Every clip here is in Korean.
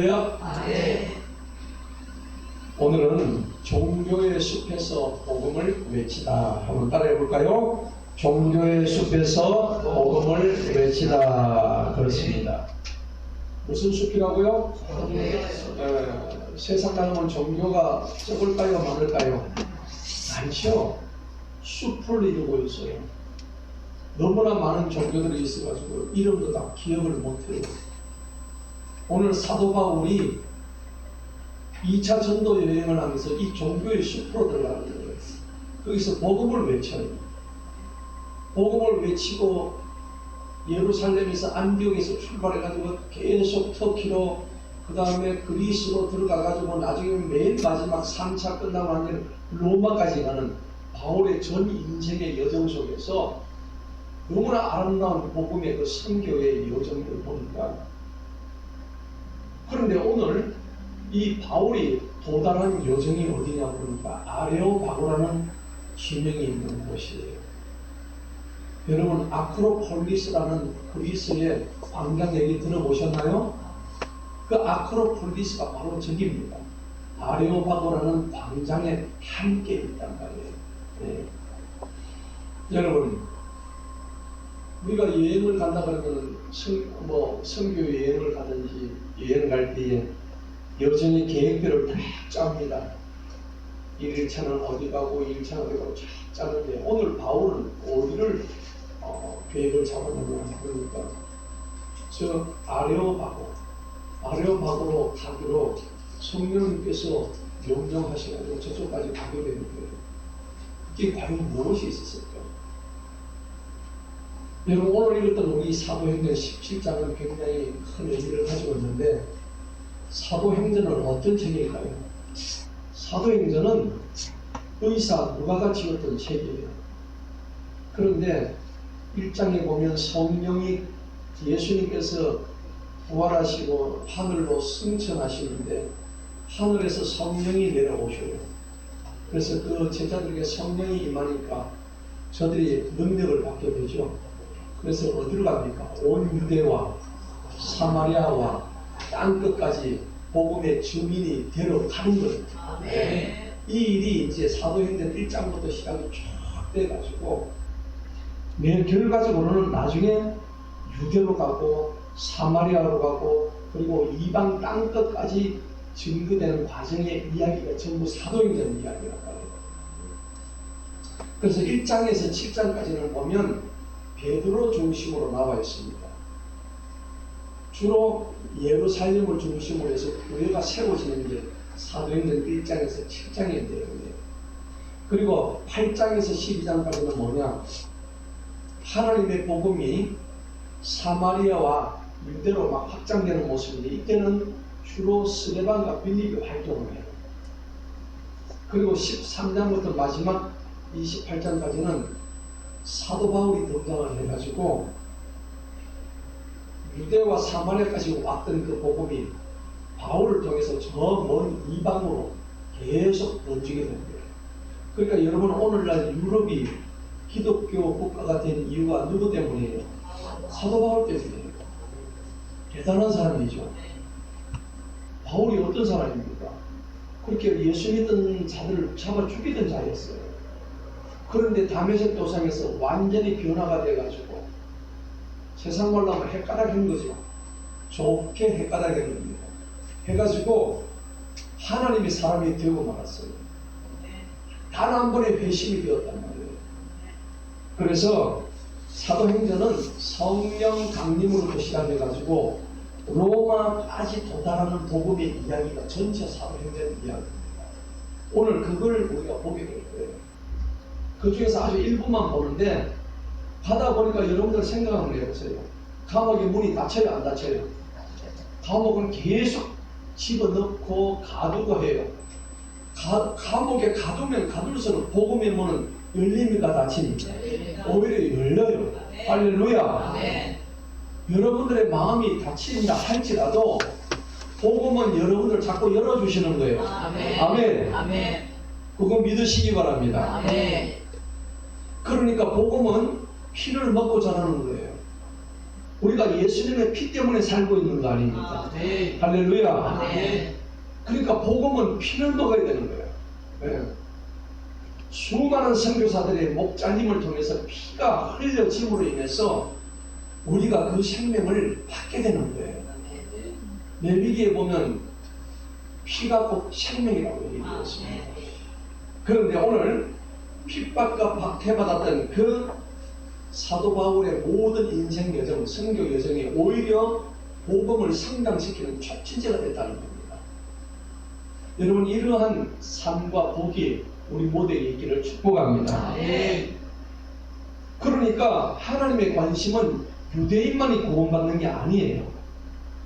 네. 오늘은 종교의 숲에서 복음을 외치다. 한번 따라해 볼까요? 종교의 숲에서 복음을 외치다. 그렇습니다. 무슨 숲이라고요? 세상 나가면 종교가 적을까요? 많을까요? 많죠. 숲을 이루고 있어요. 너무나 많은 종교들이 있어가지고 이름도 다 기억을 못해요. 오늘 사도 바울이 2차 전도 여행을 하면서 이 종교의 숲으로 들어가는 거예요. 거기서 복음을 외쳐요. 복음을 외치고 예루살렘에서 안디옥에서 출발해가지고 계속 터키로 그 다음에 그리스로 들어가가지고 나중에 맨 마지막 3차 끝나고 나면 로마까지 가는 바울의 전 인생의 여정 속에서 너무나 아름다운 복음의 그 선교의 여정을 보니까, 그런데 오늘 이 바울이 도달한 여정이 어디냐 보니까 아레오바고라는 지명이 있는 곳이에요. 여러분, 아크로폴리스라는 그리스의 광장 얘기 들어보셨나요? 그 아크로폴리스가 바로 저기입니다. 아레오바고라는 광장에 함께 있단 말이에요. 네. 여러분, 우리가 여행을 간다 그러면 선교 여행을 가든지 여행 갈 때에 여전히 계획표를 딱 짭니다. 1일차는 어디 가고 2일차는 어디 가고 쫙 짜는데, 오늘 바울은 어디를 계획을 잡아놓으면 그러니까 저 아레오바고로 가기로 성령님께서 명령하셔가지고 저쪽까지 가게 되는 거예요. 그게 과연 무엇이 있었을까? 여러분, 오늘 읽었던 우리 사도행전 17장은 굉장히 큰 의미를 가지고 있는데, 사도행전은 어떤 책일까요? 사도행전은 의사 누가가 지었던 책이에요. 그런데 1장에 보면 성령이, 예수님께서 부활하시고 하늘로 승천하시는데 하늘에서 성령이 내려오셔요. 그래서 그 제자들에게 성령이 임하니까 저들이 능력을 받게 되죠. 그래서 어디로 갑니까? 온 유대와 사마리아와 땅끝까지 복음의 주민이 되러 가는 거예요. 이 일이 이제 사도행전 1장부터 시작이 쫙 돼가지고, 결과적으로는 나중에 유대로 가고 사마리아로 가고 그리고 이방 땅끝까지 증거되는 과정의 이야기가 전부 사도행전 이야기란 말이에요. 그래서 1장에서 7장까지는 보면 베드로 중심으로 나와 있습니다. 주로 예루살렘을 중심으로 해서 교회가 세워지는 게 사도행전 1장에서 7장의 내용이에요. 그리고 8장에서 12장까지는 뭐냐? 하나님의 복음이 사마리아와 유대로 막 확장되는 모습인데, 이때는 주로 스데반과 빌립이 활동을 해요. 그리고 13장부터 마지막 28장까지는 사도 바울이 등장을 해가지고 유대와 사마리아까지 왔던 그 복음이 바울을 통해서 저 먼 이방으로 계속 번지게 된 거예요. 그러니까 여러분, 오늘날 유럽이 기독교 국가가 된 이유가 누구 때문이에요? 사도 바울 때문이에요. 대단한 사람이죠. 바울이 어떤 사람입니까? 그렇게 예수 믿던 자들을 잡아 죽이던 자였어요. 그런데 다메섹 도상에서 완전히 변화가 돼가지고, 세상 말로 하면 헷가닥한 거죠. 좋게 헷가닥한 겁니다. 해가지고 하나님의 사람이 되고 말았어요. 단 한 번의 회심이 되었단 말이에요. 그래서 사도행전은 성령 강림으로부터 시작해가지고 로마까지 도달하는 복음의 이야기가 전체 사도행전 이야기입니다. 오늘 그걸 우리가 보게 될 거예요. 그 중에서 아주 일부만 보는데, 가다 보니까 여러분들 생각 한번 해보세요. 감옥의 문이 닫혀요, 안 닫혀요? 감옥은 계속 집어넣고 가두고 해요. 감옥에 가두면 가둘수록 복음의 문은 열립니까, 닫힙니까? 오히려 열려요. 할렐루야. 여러분들의 마음이 닫힌다 할지라도 복음은 여러분들 자꾸 열어주시는 거예요. 아멘. 그거 믿으시기 바랍니다. 그러니까 복음은 피를 먹고 자라는 거예요. 우리가 예수님의 피 때문에 살고 있는 거 아닙니까? 네. 할렐루야. 네. 그러니까 복음은 피를 먹어야 되는 거예요. 예. 수많은 선교사들의 목 잘림을 통해서 피가 흘려짐으로 인해서 우리가 그 생명을 받게 되는 거예요. 레위기에 보면 피가 곧 생명이라고 얘기했습니다. 그런데 오늘 핍박과 박해받았던 그 사도 바울의 모든 인생 여정, 선교 여정이 오히려 복음을 성장시키는 촉진제가 됐다는 겁니다. 여러분, 이러한 삶과 복이 우리 모두에게 있기를 축복합니다. 네. 그러니까 하나님의 관심은 유대인만이 구원받는 게 아니에요.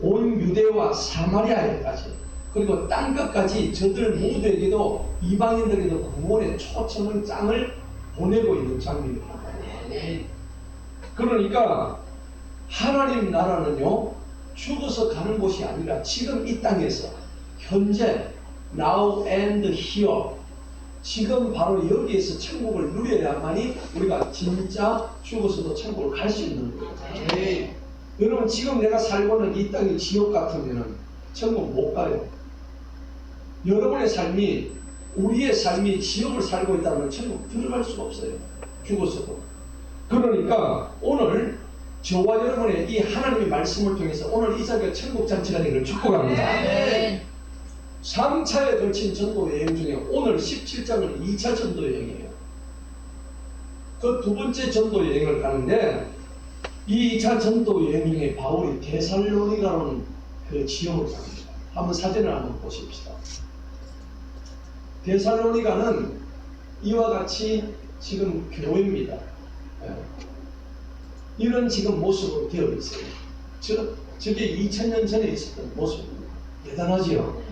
온 유대와 사마리아에까지, 그리고 땅끝까지 저들 모두에게도, 이방인들에게도 구원의 초청을 짱을 보내고 있는 장면입니다. 네. 그러니까 하나님 나라는요, 죽어서 가는 곳이 아니라 지금 이 땅에서 현재 now and here, 지금 바로 여기에서 천국을 누려야만이 우리가 진짜 죽어서도 천국을 갈 수 있는 거예요. 네. 여러분, 지금 내가 살고 있는 이 땅이 지옥 같으면 천국 못 가요. 여러분의 삶이, 우리의 삶이 지옥을 살고 있다면 천국 들어갈 수가 없어요. 죽어서도. 그러니까 오늘 저와 여러분의 이 하나님의 말씀을 통해서 오늘 이 자리가 천국 잔치가 되기를 축복합니다. 네. 3차에 걸친 전도 여행 중에 오늘 17장은 2차 전도 여행이에요. 그 두 번째 전도 여행을 가는데, 이 2차 전도 여행 중에 바울이 데살로니가라는 그 지역을 갑니다. 한번 사진을 한번 보십시다. 데살로니가는 이와 같이 지금 교회입니다. 예. 이런 지금 모습으로 되어 있어요. 저게 2000년 전에 있었던 모습입니다. 대단하지요?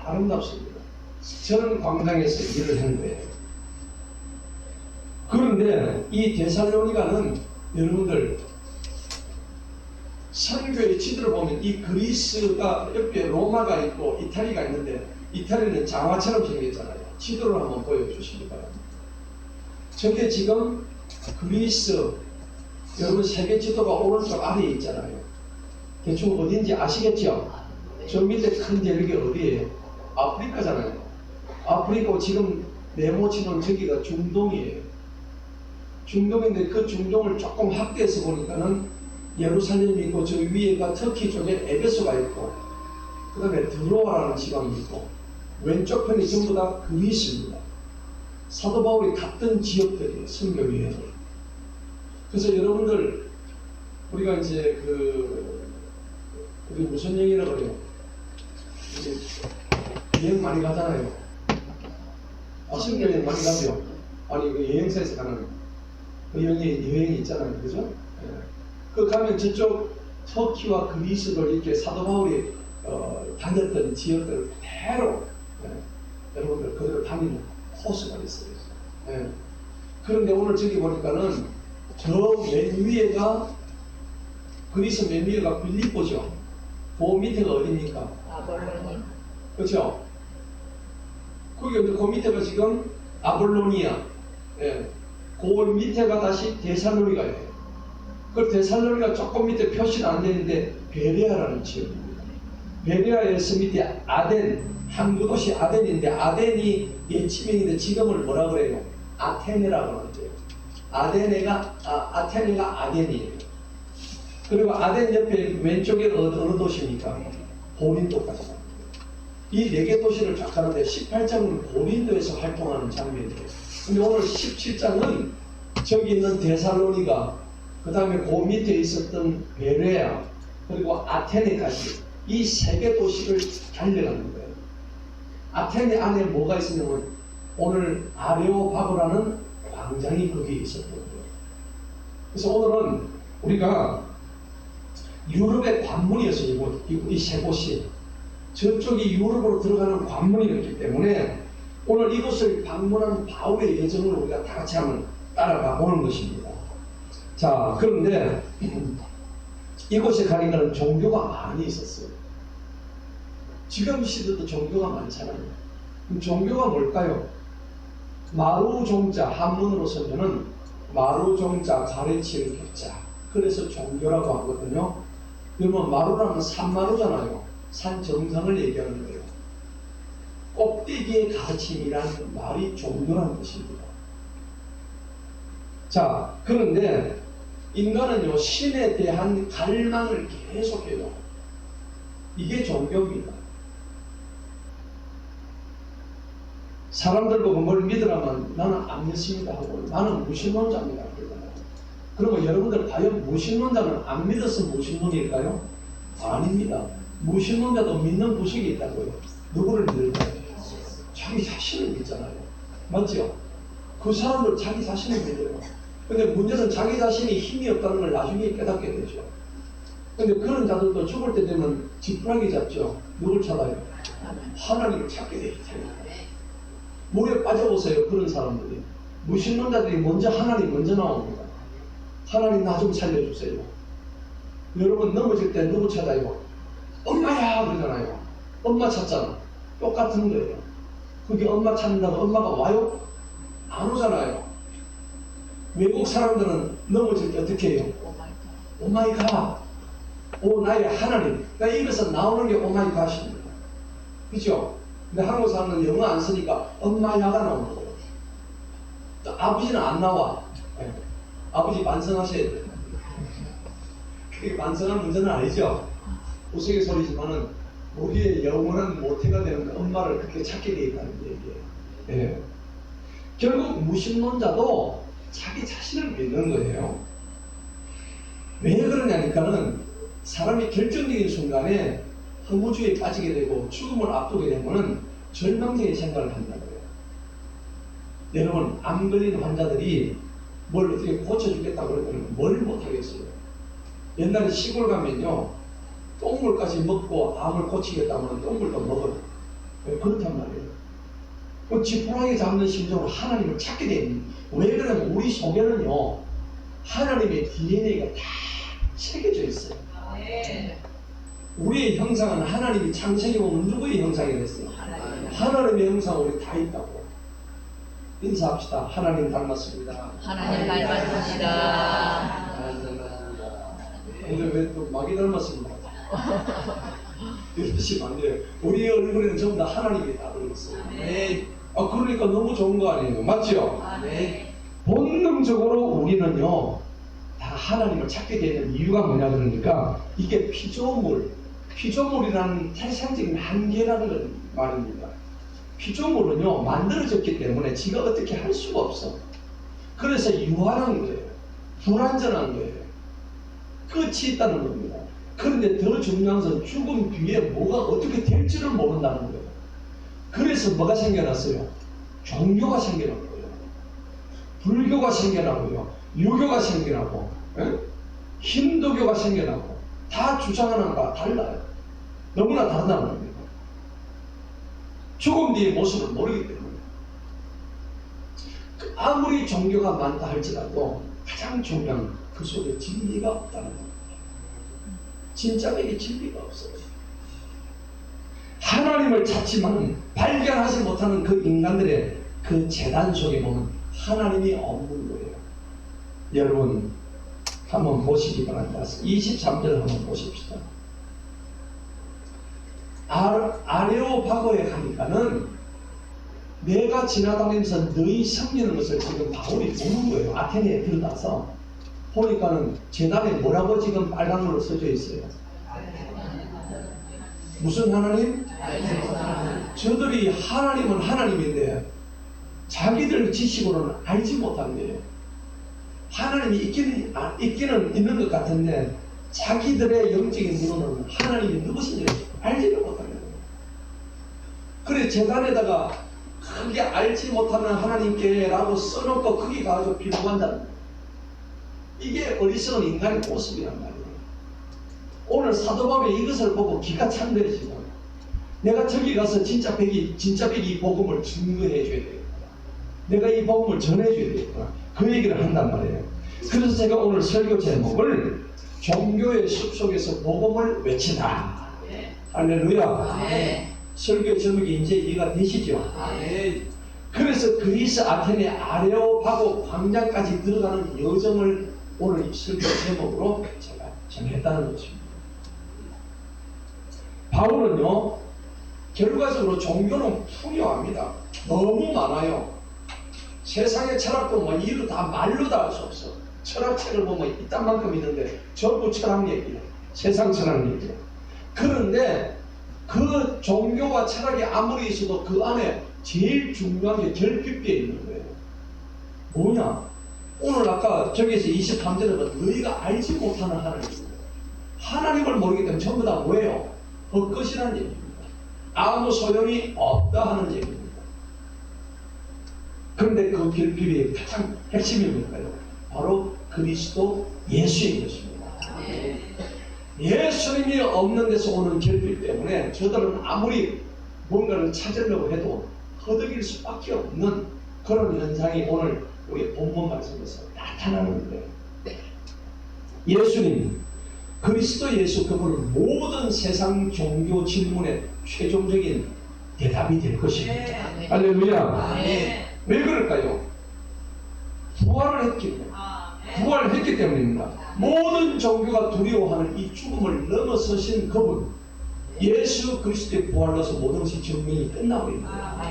아름답습니다. 저는 광장에서 일을 한 거예요. 그런데 이 데살로니가는 여러분들 선교의 지도를 보면 이 그리스가 옆에 로마가 있고 이탈리가 있는데, 이탈리는 장화처럼 생겼잖아요. 지도를 한번 보여주시기 바랍니다. 저게 지금 그리스, 여러분 세계 지도가 오른쪽 아래에 있잖아요. 대충 어딘지 아시겠죠? 저 밑에 큰 대륙이 어디예요? 아프리카잖아요. 아프리카 지금 네모치는 저기가 중동이에요. 중동인데 그 중동을 조금 확대해서 보니까는 예루살렘이 있고, 저 위에가 터키 쪽에 에베소가 있고, 그 다음에 드로아라는 지방이 있고, 왼쪽 편이 전부 다 그리스입니다. 사도 바울이 갔던 지역들이에요. 선교 여행을. 그래서 여러분들, 우리가 이제 우리 무슨 여행이라고 그래요? 이제 여행 많이 가잖아요. 선교 여행 많이 가죠. 아니, 그 여행사에서 가는 그 여행이 있잖아요. 그죠? 예. 그 가면 저쪽 터키와 그리스를 이렇게 사도 바울이 다녔던 지역들을 그대로, 여러분들 그대로 다니는 코스가 있어요. 예. 그런데 오늘 저기 보니까는 저 맨 위에가, 그리스 맨 위에가 빌립보죠. 그 밑에가 어디입니까? 아볼로니. 그렇죠? 거기 그 밑에가 지금 아볼로니아. 예. 그 밑에가 다시 데살로니가예요. 그 데살로니가 조금 밑에 표시는 안 되는데 베레아라는 지역입니다. 베레아에서 밑에 아덴, 항구 도시 아덴인데, 아덴이 옛 지명인데 지금은 뭐라 그래요? 아테네라고 하는데요. 아테네가 아덴이에요. 그리고 아덴 옆에 왼쪽에 어느 도시입니까? 고린도까지 갑니다. 이 네 개 도시를 쫙 가는데 18장은 고린도에서 활동하는 장면이에요. 근데 오늘 17장은 저기 있는 데살로니가, 그 다음에 그 밑에 있었던 베레아, 그리고 아테네까지 이 세 개 도시를 달려가는 거예요. 아테네 안에 뭐가 있었냐면 오늘 아레오파고라는 광장이 거기에 있었던 거예요. 그래서 오늘은 우리가 유럽의 관문이었어요. 이 세 곳이. 저쪽이 유럽으로 들어가는 관문이었기 때문에 오늘 이곳을 방문한 바울의 여정을 우리가 다 같이 한번 따라가 보는 것입니다. 자, 그런데 이곳에 가니까는 종교가 많이 있었어요. 지금 시대도 종교가 많잖아요. 그럼 종교가 뭘까요? 마루종자, 한문으로 쓰면은 마루종자 가르치는 교자, 그래서 종교라고 하거든요. 그러면 마루라면 산마루잖아요. 산 정상을 얘기하는 거예요. 꼭대기의 가르침이라는 말이 종교라는 것입니다. 자, 그런데 인간은요, 신에 대한 갈망을 계속해요. 이게 종교입니다. 사람들 보고 뭘 믿으라면 나는 안 믿습니다 하고 나는 무신론자입니다. 그러면 여러분들 과연 무신론자는 안 믿어서 무신론일까요? 아닙니다. 무신론자도 믿는 부식이 있다고요. 누구를 믿을까요? 자기 자신을 믿잖아요. 맞죠? 그 사람들 자기 자신을 믿어요. 근데 문제는 자기 자신이 힘이 없다는 걸 나중에 깨닫게 되죠. 근데 그런 자들도 죽을 때 되면 지푸라기 잡죠. 누굴 찾아요? 하나님을 찾게 돼요. 물에 빠져보세요. 그런 사람들이. 무신론자들이 먼저 하나님 먼저 나옵니다. 하나님 나 좀 살려주세요. 여러분 넘어질 때 누구 찾아요? 엄마야 그러잖아요. 엄마 찾잖아. 똑같은 거예요. 그게 엄마 찾는다고 엄마가 와요? 안 오잖아요. 외국 사람들은 넘어질 때 어떻게 해요? 오마이갓. 오 나의 하나님. 그러니까 이것은 나오는 게 오마이갓입니다. 그죠? 근데 한국 사람은 영어 안 쓰니까 엄마야가 나오는 거예요. 또 아버지는 안 나와. 네. 아버지 반성하셔야 돼요. 그게 반성할 문제는 아니죠. 우스갯소리지만은 우리의 영원한 모태가 되는 엄마를 그렇게 찾게 되어 있다는 얘기예요. 네. 결국 무신론자도 자기 자신을 믿는 거예요. 왜 그러냐니까는 사람이 결정적인 순간에 허무주의에 빠지게 되고 죽음을 앞두게 되면은 절망적인 생각을 한다고요. 여러분 암 걸린 환자들이 뭘 어떻게 고쳐주겠다고 그러면 뭘 못하겠어요. 옛날에 시골 가면요 똥물까지 먹고 암을 고치겠다고 하면 똥물도 먹어요. 그렇단 말이에요. 그 지푸라기 잡는 심정으로 하나님을 찾게 됩니다. 왜 그러냐면 우리 속에는요 하나님의 DNA가 다 새겨져 있어요. 우리의 형상은 하나님이 창세기 보면 누구의 형상이 됐어요? 하나님의 형상 우리 다 있다고. 인사합시다. 하나님 닮았습니다. 하나님 닮았습니다. 근데 왜 또 마귀 닮았습니다? 이러시면 안 돼요. 우리 얼굴에는 전부 다 하나님이 다 들어있어요. 네. 그러니까 너무 좋은 거 아니에요? 맞죠? 네. 본능적으로 우리는요 다 하나님을 찾게 되는 이유가 뭐냐 그러니까 이게 피조물이라는 태생적인 한계라는 걸 말입니다. 피조물은요 만들어졌기 때문에 지가 어떻게 할 수가 없어. 그래서 유한한 거예요. 불완전한 거예요. 끝이 있다는 겁니다. 그런데 더 중요한 것은 죽음 뒤에 뭐가 어떻게 될지를 모른다는 거예요. 그래서 뭐가 생겨났어요? 종교가 생겨난 거예요. 불교가 생겨나고요. 유교가 생겨나고 힌두교가 생겨나고 다 주장하는 거가 달라요. 너무나 다르다는 겁니다. 죽음 뒤의 모습을 모르기 때문에 아무리 종교가 많다 할지라도 가장 중요한 그 속에 진리가 없다는 겁니다. 진짜에게 진리가 없어요. 하나님을 찾지만 발견하지 못하는 그 인간들의 그 재단 속에 보면 하나님이 없는 거예요. 여러분 한번 보시기 바랍니다. 23절 한번 보십시다. 아레오파고에 가니까는 내가 지나다니면서 너희 섬기는 것을 지금 바울이 보는 거예요. 아테네에 들어가서 보니까는 재단에 뭐라고 지금 빨간으로 써져 있어요. 무슨 하나님? 저들이 하나님은 하나님인데 자기들 지식으로는 알지 못한 거예요. 하나님이 있기는 있는 것 같은데 자기들의 영적인 눈으로는 하나님이 누구신지 알지를 못하는 거예요. 그래 재단에다가 크게 알지 못하는 하나님께 라고 써놓고 거기 가서 비호한다는 거예요. 이게 어리석은 인간의 모습이란 말이에요. 오늘 사도 바울이 이것을 보고 기가 찬 거지만 내가 저기 가서 진짜 백이 이 복음을 증거해 줘야 되겠구나. 내가 이 복음을 전해 줘야 되겠구나. 그 얘기를 한단 말이에요. 그래서 제가 오늘 설교 제목을 종교의 숲속에서 복음을 외치다. 할렐루야. 설교 제목이 이제 이해가 되시죠? 그래서 그리스 아테네 아레오파고 광장까지 들어가는 여정을 오늘 이 설교 제목으로 제가 정했다는 것입니다. 바울은요, 결과적으로 종교는 풍요합니다. 너무 많아요. 세상의 철학도 뭐 이루 다 말로 다 할 수 없어. 철학책을 보면 이딴 만큼 있는데 전부 철학 얘기예요. 세상 철학 얘기예요. 그런데 그 종교와 철학이 아무리 있어도 그 안에 제일 중요한 게 결핍기에 있는 거예요. 뭐냐? 오늘 아까 저기에서 23절에 봐. 너희가 알지 못하는 하나님입니다. 하나님을 모르기 때문에 전부 다 뭐예요? 헛것이라는 얘기입니다. 아무 소용이 없다 하는 얘기입니다. 그런데 그 결핍이 가장 핵심이 뭘까요? 바로 그리스도 예수인 것입니다. 예수님이 없는 데서 오는 결핍 때문에 저들은 아무리 뭔가를 찾으려고 해도 허덕일 수밖에 없는 그런 현상이 오늘 우리 본문 말씀에서 나타나는 거예요. 예수님, 그리스도 예수 그분은 모든 세상 종교 질문의 최종적인 대답이 될 것입니다. 할렐루야. 왜 그럴까요? 부활을 했기 때문입니다. 모든 종교가 두려워하는 이 죽음을 넘어서신 그분, 예수 그리스도의 부활로서 모든 것이 증명이 끝나버립니다.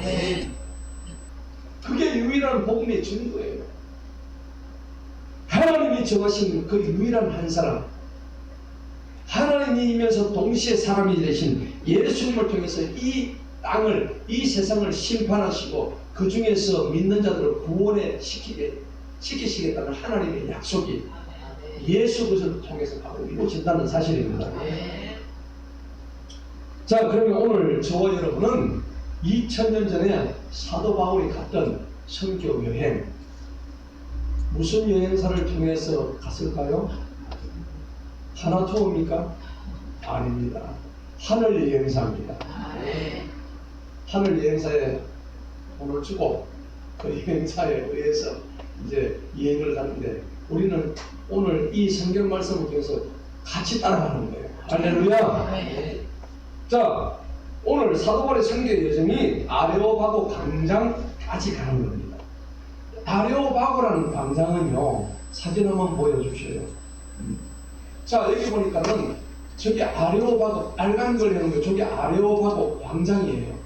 그게 유일한 복음의 증거예요. 하나님이 정하신 그 유일한 한 사람, 하나님이면서 동시에 사람이 되신 예수님을 통해서 이 땅을, 이 세상을 심판하시고 그 중에서 믿는 자들을 구원에 시키시겠다는 하나님의 약속이 예수 그리스도를 통해서 바로 이루어진다는 사실입니다. 자, 그러면 오늘 저와 여러분은 2000년 전에 사도 바울이 갔던 선교 여행, 무슨 여행사를 통해서 갔을까요? 하나 투어입니까? 아닙니다. 하늘 여행사입니다. 하늘 여행사에 돈을 주고 그 여행사에 의해서 이제 여행을 가는데 우리는 오늘 이 성경 말씀을 통해서 같이 따라가는 거예요. 할렐루야. 자, 오늘 사도 바울의 선교 여정이 아레오바고 광장까지 가는 겁니다. 아레오바고라는 광장은요, 사진 한번 보여주세요. 자, 여기 보니까는 저기 아레오바고 빨간 걸 해놓은 거, 저기 아레오바고 광장이에요.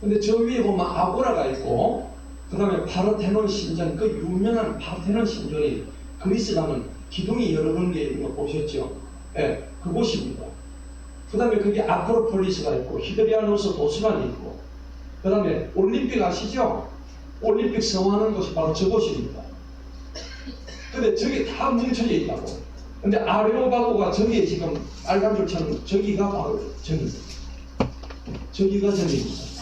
근데 저 위에 보면 아고라가 있고, 그 다음에 파르테논 신전, 그 유명한 파르테논 신전이 그리스 가면 기둥이 여러 개 있는 거 보셨죠? 예, 그곳입니다. 그 다음에 거기 아크로폴리스가 있고, 히드리아누스 도서관이 있고, 그 다음에 올림픽 아시죠? 올림픽 성화하는 곳이 바로 저곳입니다. 근데 저기 다 뭉쳐져 있다고. 근데 아레오바고가 저기에 지금 빨간 줄처럼 저기가 바로 저기입니다. 저기가 저기입니다.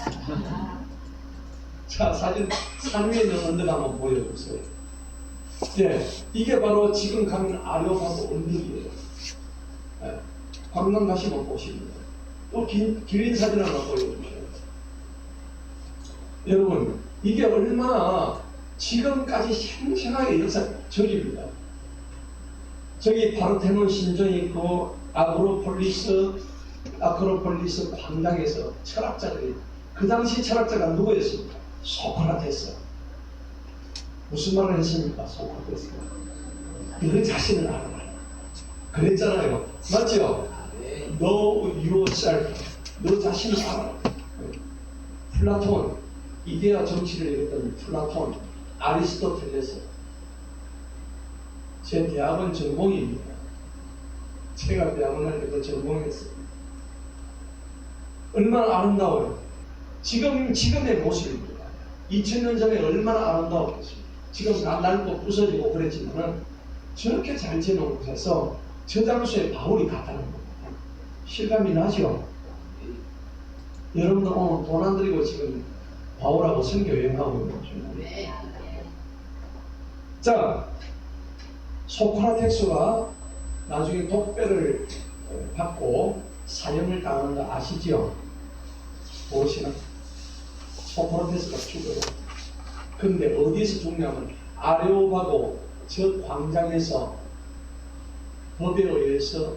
자, 사진 산 위에 있는 언덕 한번 보여주세요. 네, 이게 바로 지금 가는 아레오바고 언덕이에요. 네, 관광 가시면 보십니다. 또 긴 사진 하나 보여주세요. 여러분, 이게 얼마나 지금까지 생생하게 역사 저기입니다. 저기 파르테논 신전이 있고 아크로폴리스 광장에서 철학자들이, 그 당시 철학자가 누구였습니까? 소크라테스. 무슨 말을 했습니까? 소크라테스가 너 자신을 알아라 그랬잖아요. 맞죠? Know yourself. 너 자신을 알아라. 플라톤, 이데아 정치를 얘기했던 플라톤, 아리스토텔레스. 제 대학은 전공입니다. 제가 대학원 할 때 그 전공했어요. 얼마나 아름다워요. 지금의 모습입니다. 2000년 전에 얼마나 아름다웠겠습니까? 지금 다 낡고 부서지고 그랬지만은 저렇게 잘 지어놓은 곳에서 저 장소에 바울이 갔다는 겁니다. 실감이 나죠? 여러분들 오늘 돈 안 들이고 지금 바울하고 선교 여행하고 있는 거죠. 자, 소크라테스가 나중에 독배를 받고 사형을 당하는 거 아시죠? 무엇이나? 소크라테스가 죽어요. 근데 어디서 죽냐면 아레오바고 저 광장에서 법에 의해서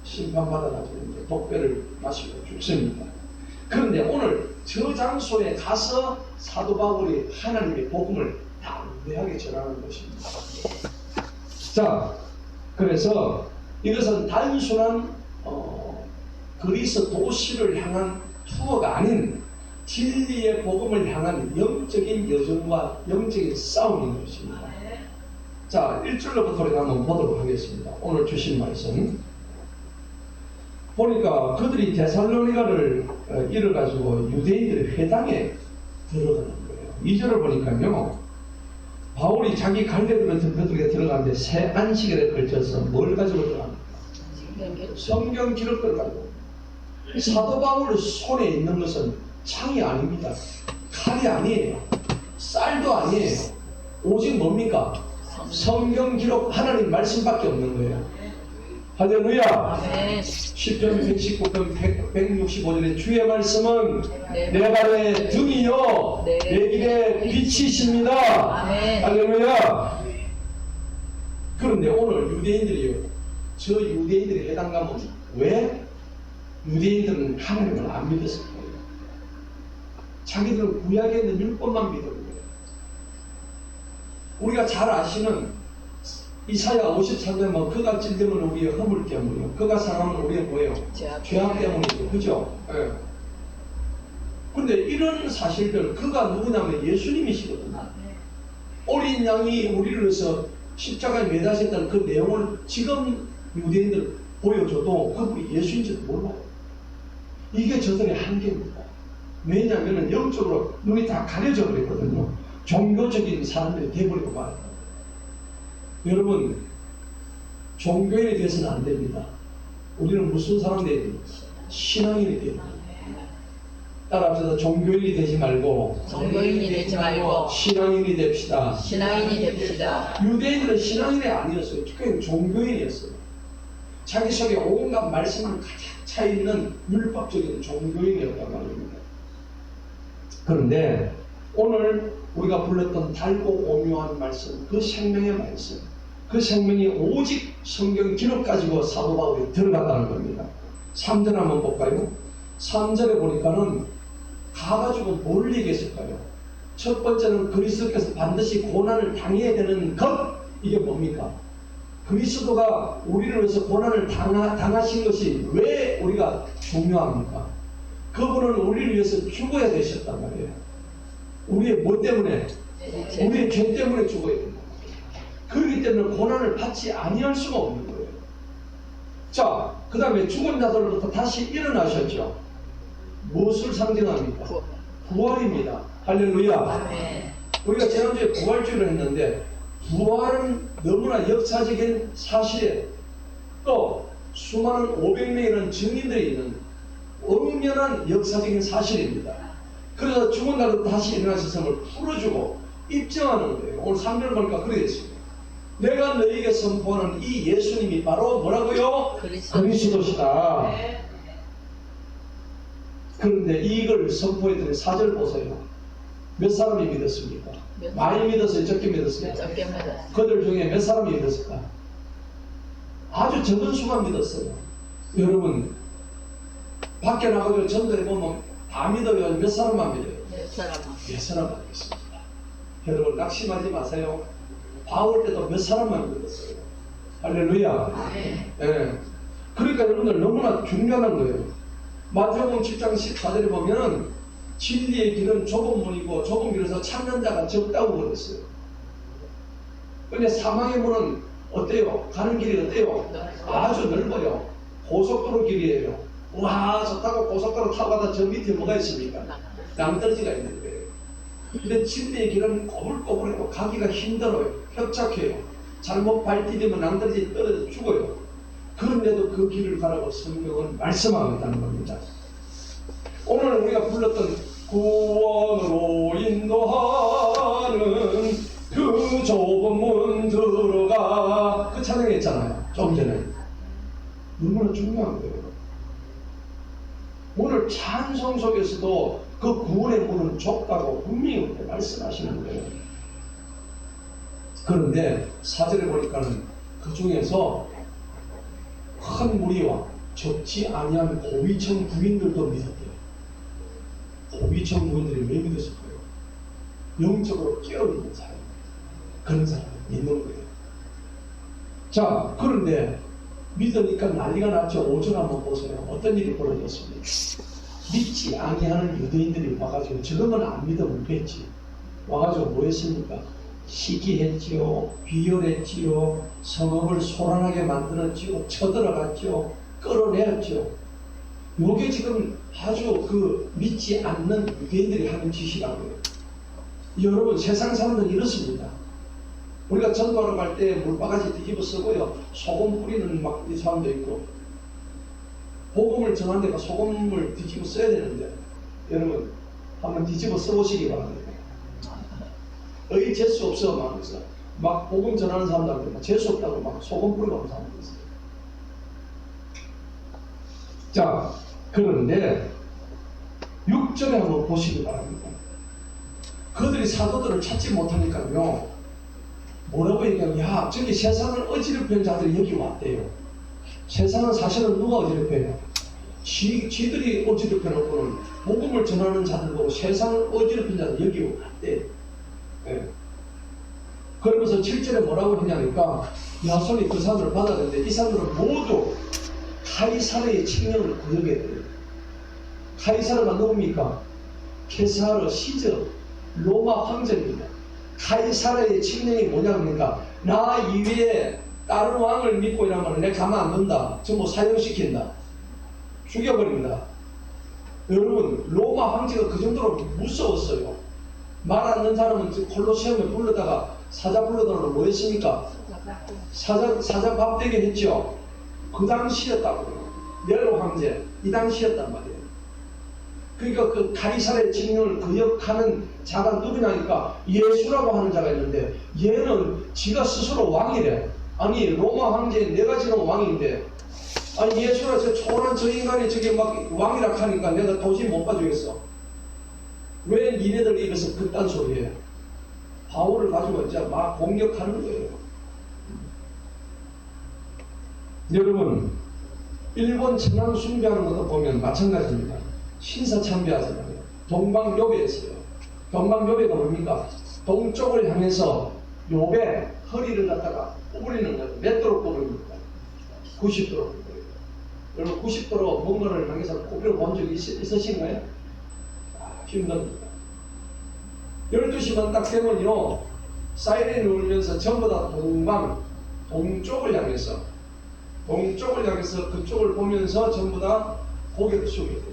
심판받아가지고 이제 독배를 마시고 죽습니다. 그런데 오늘 저 장소에 가서 사도 바울이 하나님의 복음을 담대하게 전하는 것입니다. 자, 그래서 이것은 단순한 그리스 도시를 향한 투어가 아닌 진리의 복음을 향한 영적인 여정과 영적인 싸움인 것입니다. 자, 1절로부터 우리가 한번 보도록 하겠습니다. 오늘 주신 말씀 보니까 그들이 데살로니가를 이뤄가지고 유대인들의 회당에 들어가는 거예요. 2절을 보니까요, 바울이 자기 갈대들을 그들에게 들어가는데 새 안식일에 걸쳐서 뭘 가지고 들어갑니까? 성경 기록들을 가지고. 사도 바울 손에 있는 것은 창이 아닙니다. 칼이 아니에요. 쌀도 아니에요. 오직 뭡니까? 성경 기록 하나님 말씀밖에 없는 거예요. 할렐루야. 시편 119편 165절에 주의 말씀은 내 발의 등이요 내 길의 빛이십니다. 할렐루야. 그런데 오늘 유대인들이요, 저 유대인들의 해당 가면 왜? 유대인들은 하나님을 안 믿었을 거예요. 자기들은 구약에 있는 율법만 믿는 거예요. 우리가 잘 아시는 이사야 53장은 그가 찔림은 우리의 허물 때문이요, 그가 상함은 우리의 뭐예요? 죄악 때문이죠. 그죠? 예. 근데 이런 사실들, 그가 누구냐면 예수님이시거든요. 어린 양이 우리를 위해서 십자가에 매다셨다는 그 내용을 지금 유대인들 보여줘도 그분이 예수인지도 몰라요. 이게 저들의 한계입니다. 왜냐하면 영적으로 눈이 다 가려져 버렸거든요. 종교적인 사람들이 돼버리고 말아요. 여러분, 종교인이 돼서는 안 됩니다. 우리는 무슨 사람이 돼야 됩니까? 신앙인이 돼야 됩니다. 따라합시다. 종교인이 되지 말고 신앙인이 됩시다. 유대인들은 신앙인이 아니었어요. 그냥 종교인이었어요. 자기 속에 온갖 말씀을 가득 차 있는 율법적인 종교인이었단 말입니다. 그런데 오늘 우리가 불렀던 달고 오묘한 말씀, 그 생명의 말씀, 그 생명이 오직 성경 기록 가지고 사도 바울이 들어갔다는 겁니다. 3절 한번 볼까요? 3절에 보니까는 가가지고 뭘 얘기했을까요? 첫 번째는 그리스도께서 반드시 고난을 당해야 되는 것. 이게 뭡니까? 그리스도가 우리를 위해서 고난을 당하신 것이 왜 우리가 중요합니까? 그분은 우리를 위해서 죽어야 되셨단 말이에요. 우리의 뭐 때문에? 우리의 죄 때문에 죽어야 된다. 그렇기 때문에 고난을 받지 아니할 수가 없는 거예요. 자, 그 다음에 죽은 자들로부터 다시 일어나셨죠. 무엇을 상징합니까? 부활입니다. 할렐루야. 우리가 지난주에 부활주의를 했는데, 부활은 너무나 역사적인 사실에 또 수많은 500명이라는 증인들이 있는 엄연한 역사적인 사실입니다. 그래서 죽은 자로 다시 일어나셨음을 풀어주고 입증하는 거예요. 오늘 3절 보니까 그렇게 됐습니다. 내가 너에게 선포하는 이 예수님이 바로 뭐라고요? 그리스도시다. 그런데 이걸 선포했더니 4절 보세요. 몇 사람이 믿었습니까? 많이 믿었어요? 적게 믿었습니까? 그들 중에 몇 사람이 믿었을까? 아주 적은 수만 믿었어요. 여러분, 밖에 나가서 전도해보면 다 믿어요? 몇 사람만 믿어요? 몇 사람만 믿습니다. 여러분, 낙심하지 마세요. 바울 때도 몇 사람만 믿었어요. 할렐루야. 예. 그러니까 여러분들 너무나 중요한 거예요. 마태복음 7장 14절에 보면은 진리의 길은 좁은 문이고 좁은 길에서 찾는 자가 적다고 그랬어요. 근데 사망의 문은 어때요? 가는 길이 어때요? 아주 넓어요. 고속도로 길이에요. 와, 좋다고 고속도로 타고 가다 저 밑에 뭐가 있습니까? 낭떠러지가 있는 거예요. 근데 진리의 길은 꼬불꼬불하고 가기가 힘들어요. 협착해요. 잘못 발디디면 낭떠러지 떨어져 죽어요. 그런데도 그 길을 가라고 성경은 말씀하고 있다는 겁니다. 오늘 우리가 불렀던 구원으로 인도하는 그 좁은 문 들어가, 그 찬양했잖아요. 좀 전에. 너무나 중요한 거예요. 오늘 찬송 속에서도 그 구원의 문은 좁다고 분명히 우리한테 말씀하시는 거예요. 그런데 4절에 보니까는 그 중에서 큰 무리와 적지 아니한 고위층 부인들도 믿었대요. 고위층 부인들이 왜 믿었을까요? 영적으로 깨어있는 사람, 그런 사람을 믿는 거예요. 자, 그런데 믿으니까 난리가 났죠. 5절 한번 보세요. 어떤 일이 벌어졌습니까? 믿지 아니하는 유대인들이 와가지고 저러면 안 믿으면 됐지. 와가지고 뭐 했습니까? 시기했지요, 비열했지요, 성읍을 소란하게 만들었지요, 쳐들어갔지요, 끌어내었지요. 요게 지금 아주 그 믿지 않는 유대인들이 하는 짓이라고요. 여러분, 세상 사람들은 이렇습니다. 우리가 전도하러 갈 때 물바가지 뒤집어 쓰고요, 소금 뿌리는 막 이 사람도 있고, 복음을 전하는 데가 소금을 뒤집어 써야 되는데, 여러분 한번 뒤집어 써보시기 바랍니다. 의 재수 없어 막 복음 전하는 사람들한테 재수 없다고 막 소금 뿌리고 하는 사람도 있어요. 자, 그런데 6절에 한번 보시기 바랍니다. 그들이 사도들을 찾지 못하니까요, 뭐라고 얘기하면, 야, 저기 세상을 어지럽히는 자들이 여기 왔대요. 세상은 사실은 누가 어지럽혀요? 지들이 어지럽혀놓고는 복음을 전하는 자들 보고 세상을 어지럽힌 자들 여기 왔대. 예. 그러면서 7절에 뭐라고 했냐니까, 야손이 그 사람들을 받아들였는데 이 사람들은 모두 카이사르의 칙령을 거역해 돼요. 카이사르가 누굽니까? 케사르 시저 로마 황제입니다. 카이사르의 칙령이 뭐냐니까, 나 이외에 다른 왕을 믿고 이러면 내 가만 안 둔다. 전부 사형시킨다. 죽여버립니다. 여러분, 로마 황제가 그 정도로 무서웠어요. 말 안 듣는 사람은 콜로세움에 불러다가 사자 불러다가 뭐 했습니까? 사자 밥 되게 했죠. 그 당시였다고요. 네로 황제 이 당시였단 말이에요. 그러니까 그 카이사르의 칙령을 거역하는 자가 누구냐니까 예수라고 하는 자가 있는데, 얘는 지가 스스로 왕이래. 아니, 로마 황제인 내가 지금 왕인데, 아니 예수라 저 초월한 저 인간이 저기 막 왕이라 하니까 내가 도저히 못 봐주겠어. 왜 니네들 입에서 그딴 소리예요? 바울을 가지고 이제 막 공격하는 거예요. 여러분, 일본 천황 숭배하는 것도 보면 마찬가지입니다. 신사 참배하잖아요. 동방요배했어요. 동방요배가 뭡니까? 동쪽을 향해서 요배 허리를 갖다가 구부리는 거예요. 몇 도로 구부립니까? 90도로. 여러분 90도로 뭔가를 향해서 구부려 본 적이 있으신가요? 힘듭니다. 12시만 딱 되면요, 사이렌이 울면서 전부 다 동쪽을 향해서 그쪽을 보면서 전부 다 고개를 숙여야 돼요.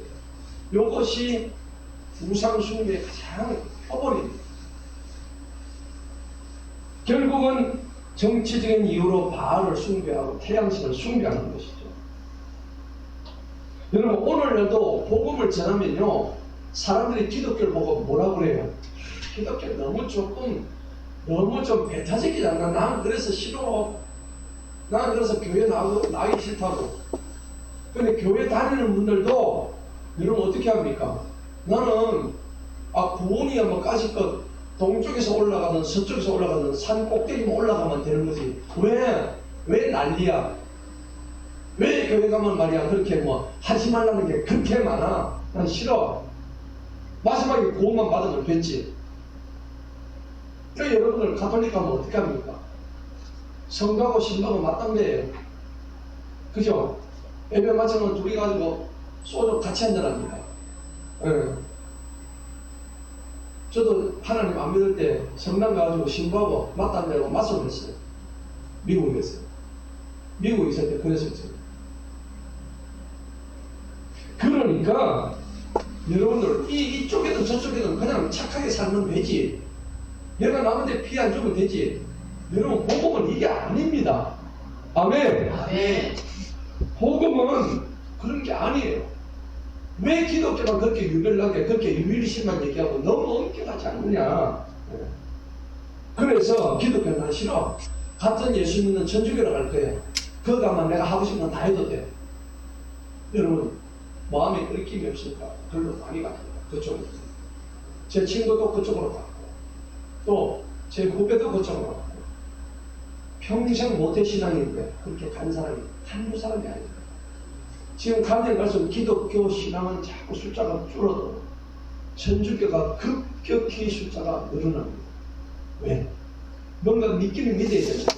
이것이 우상숭배의 가장 표본입니다. 결국은 정치적인 이유로 바알을 숭배하고 태양신을 숭배하는 것이죠. 여러분, 오늘날도 복음을 전하면요, 사람들이 기독교를 보고 뭐라고 그래요? 기독교 너무 좀 배타적이잖아. 난 그래서 싫어. 난 그래서 교회 나가기 싫다고. 근데 교회 다니는 분들도 여러분 어떻게 합니까? 나는 구원이야 뭐 까짓것 동쪽에서 올라가든 서쪽에서 올라가든 산 꼭대기만 올라가면 되는 거지. 왜 난리야? 왜 교회 가면 말이야 그렇게 뭐 하지 말라는 게 그렇게 많아? 난 싫어. 마지막에 구원만 받으면 됐지. 그러니까 여러분들 가톨릭 가면 어떻게 합니까? 성가고 신방은 맞담배예요. 그죠? 예배 마치면 둘이 가지고 소주 같이 한잔합니다. 예. 저도 하나님 안 믿을 때 성당 가가지고 신부하고 맞담배하고 맞서고 했어요. 미국에서. 미국에 있을 때 그랬었죠. 그러니까 여러분들 이쪽에든 저쪽에든 그냥 착하게 살면 되지. 내가 남한테 피 안 주면 되지. 여러분, 복음은 이게 아닙니다. 아멘. 아멘. 복음은 그런 게 아니에요. 왜 기독교가 그렇게 유별나게 그렇게 유일신만 얘기하고 너무 엄격하지 않느냐. 그래서 기독교는 난 싫어. 같은 예수 믿는 천주교로 갈 거예요. 그거 가면 내가 하고 싶은 건 다 해도 돼. 여러분, 마음에 끓김이 없으니까 별로 많이 갑니다. 그쪽으로. 제 친구도 그쪽으로 갔고, 또 제 후배도 그쪽으로 갔고, 평생 모태신앙인데 그렇게 간 사람이 한두 사람이 아닙니다. 지금 가면 갈수록 기독교 신앙은 자꾸 숫자가 줄어들어. 천주교가 급격히 숫자가 늘어납니다. 왜? 뭔가 믿기는 믿어야 되는데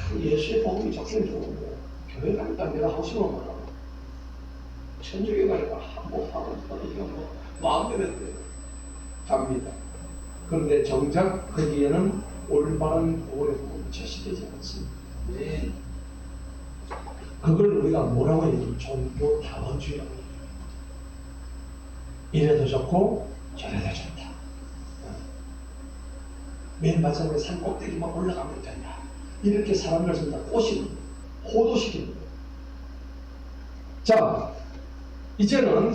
참 예수의 복음이 좋긴 좋은데 교회 가니까 내가 하고 싶은 거 말하고 천주교 가니까 한번 하고 이거 뭐 마음대로 갑니다. 그런데 정작 거기에는 올바른 복음의 복음이 제시되지 않습니다. 네. 그걸 우리가 뭐라고 얘기해요? 종교 다원주의라고 얘기해요. 이래도 좋고 저래도 좋다. 맨 마지막에 산 꼭대기만 올라가면 된다. 이렇게 사람을 전다 꼬시는 거예요. 호도시키는 거예요. 자, 이제는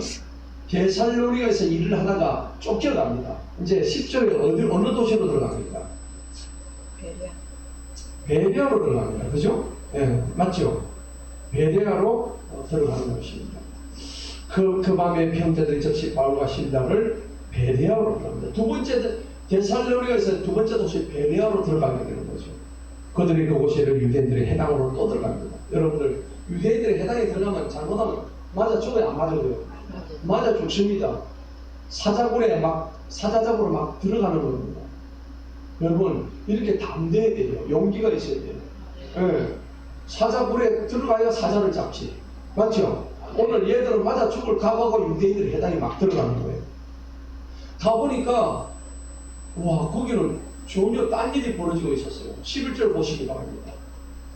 데살로니가에서 일을 하다가 쫓겨갑니다. 이제 10절에 어느 도시로 들어갑니까? 베레아로 들어갑니다. 그죠? 예, 맞죠? 베레아로 들어가는 것입니다. 그 밤에 형제들이 접시 바울과 실라를 베레아로 들어갑니다. 두 번째 데살로니가에서 두 번째 도시 베레아로 들어가게 되는 거죠. 그들이 그곳에를 유대인들의 해당으로 또 들어갑니다. 여러분들 유대인들의 해당에 들어가면 잘못하면 맞아 죽어야 안 맞아요. 맞아 죽습니다. 사자적으로 막 들어가는 겁니다. 여러분 이렇게 담대해야 돼요. 용기가 있어야 돼요. 예. 사자굴에 들어가야 사자를 잡지. 맞죠? 오늘 얘들은 맞아 죽을 각오하고 유대인들의 해당이 막 들어가는 거예요. 가보니까 와 거기는 전혀 딴 일이 벌어지고 있었어요. 11절 보시기 바랍니다.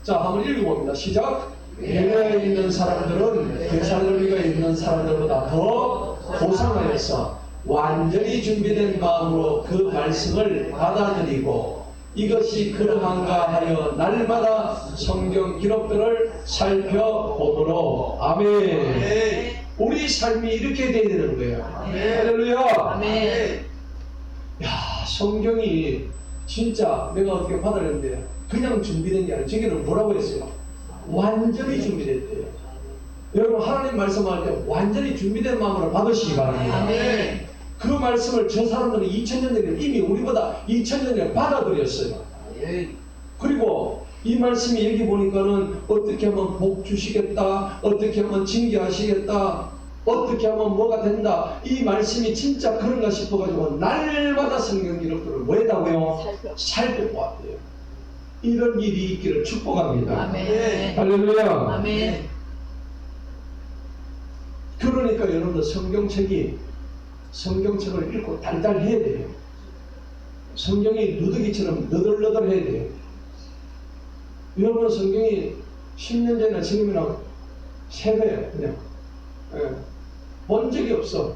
자 한번 읽어봅니다. 시작. 베레아에 있는 사람들은 데살로니가에 있는 사람들보다 더 고상하여서 완전히 준비된 마음으로 그 말씀을 받아들이고 이것이 그러한가 하여 날마다 성경 기록들을 살펴보므로 아멘. 우리 삶이 이렇게 돼야 되는 거예요. 할렐루야. 아멘. 야 성경이 진짜 내가 어떻게 받아냈는데 그냥 준비된 게 아니라 저기는 뭐라고 했어요? 완전히 준비됐대요. 여러분 하나님 말씀할 때 완전히 준비된 마음으로 받으시기 바랍니다. 아멘. 그 말씀을 저 사람들은 2000년 전에 이미 우리보다 2000년 전에 받아들였어요. 그리고 이 말씀이 여기 보니까는 어떻게 하면 복 주시겠다, 어떻게 하면 징계하시겠다, 어떻게 하면 뭐가 된다. 이 말씀이 진짜 그런가 싶어가지고 날마다 성경 기록들을 뭐 했다고요? 살펴보았대요. 이런 일이 있기를 축복합니다. 아멘. 할렐루야. 아멘. 그러니까 여러분들 성경책을 읽고 달달 해야 돼요. 성경이 누더기처럼 너덜너덜 해야 돼요. 여러분 성경이 10년 전이나 지금이나 3배예요. 그냥 본 적이 없어.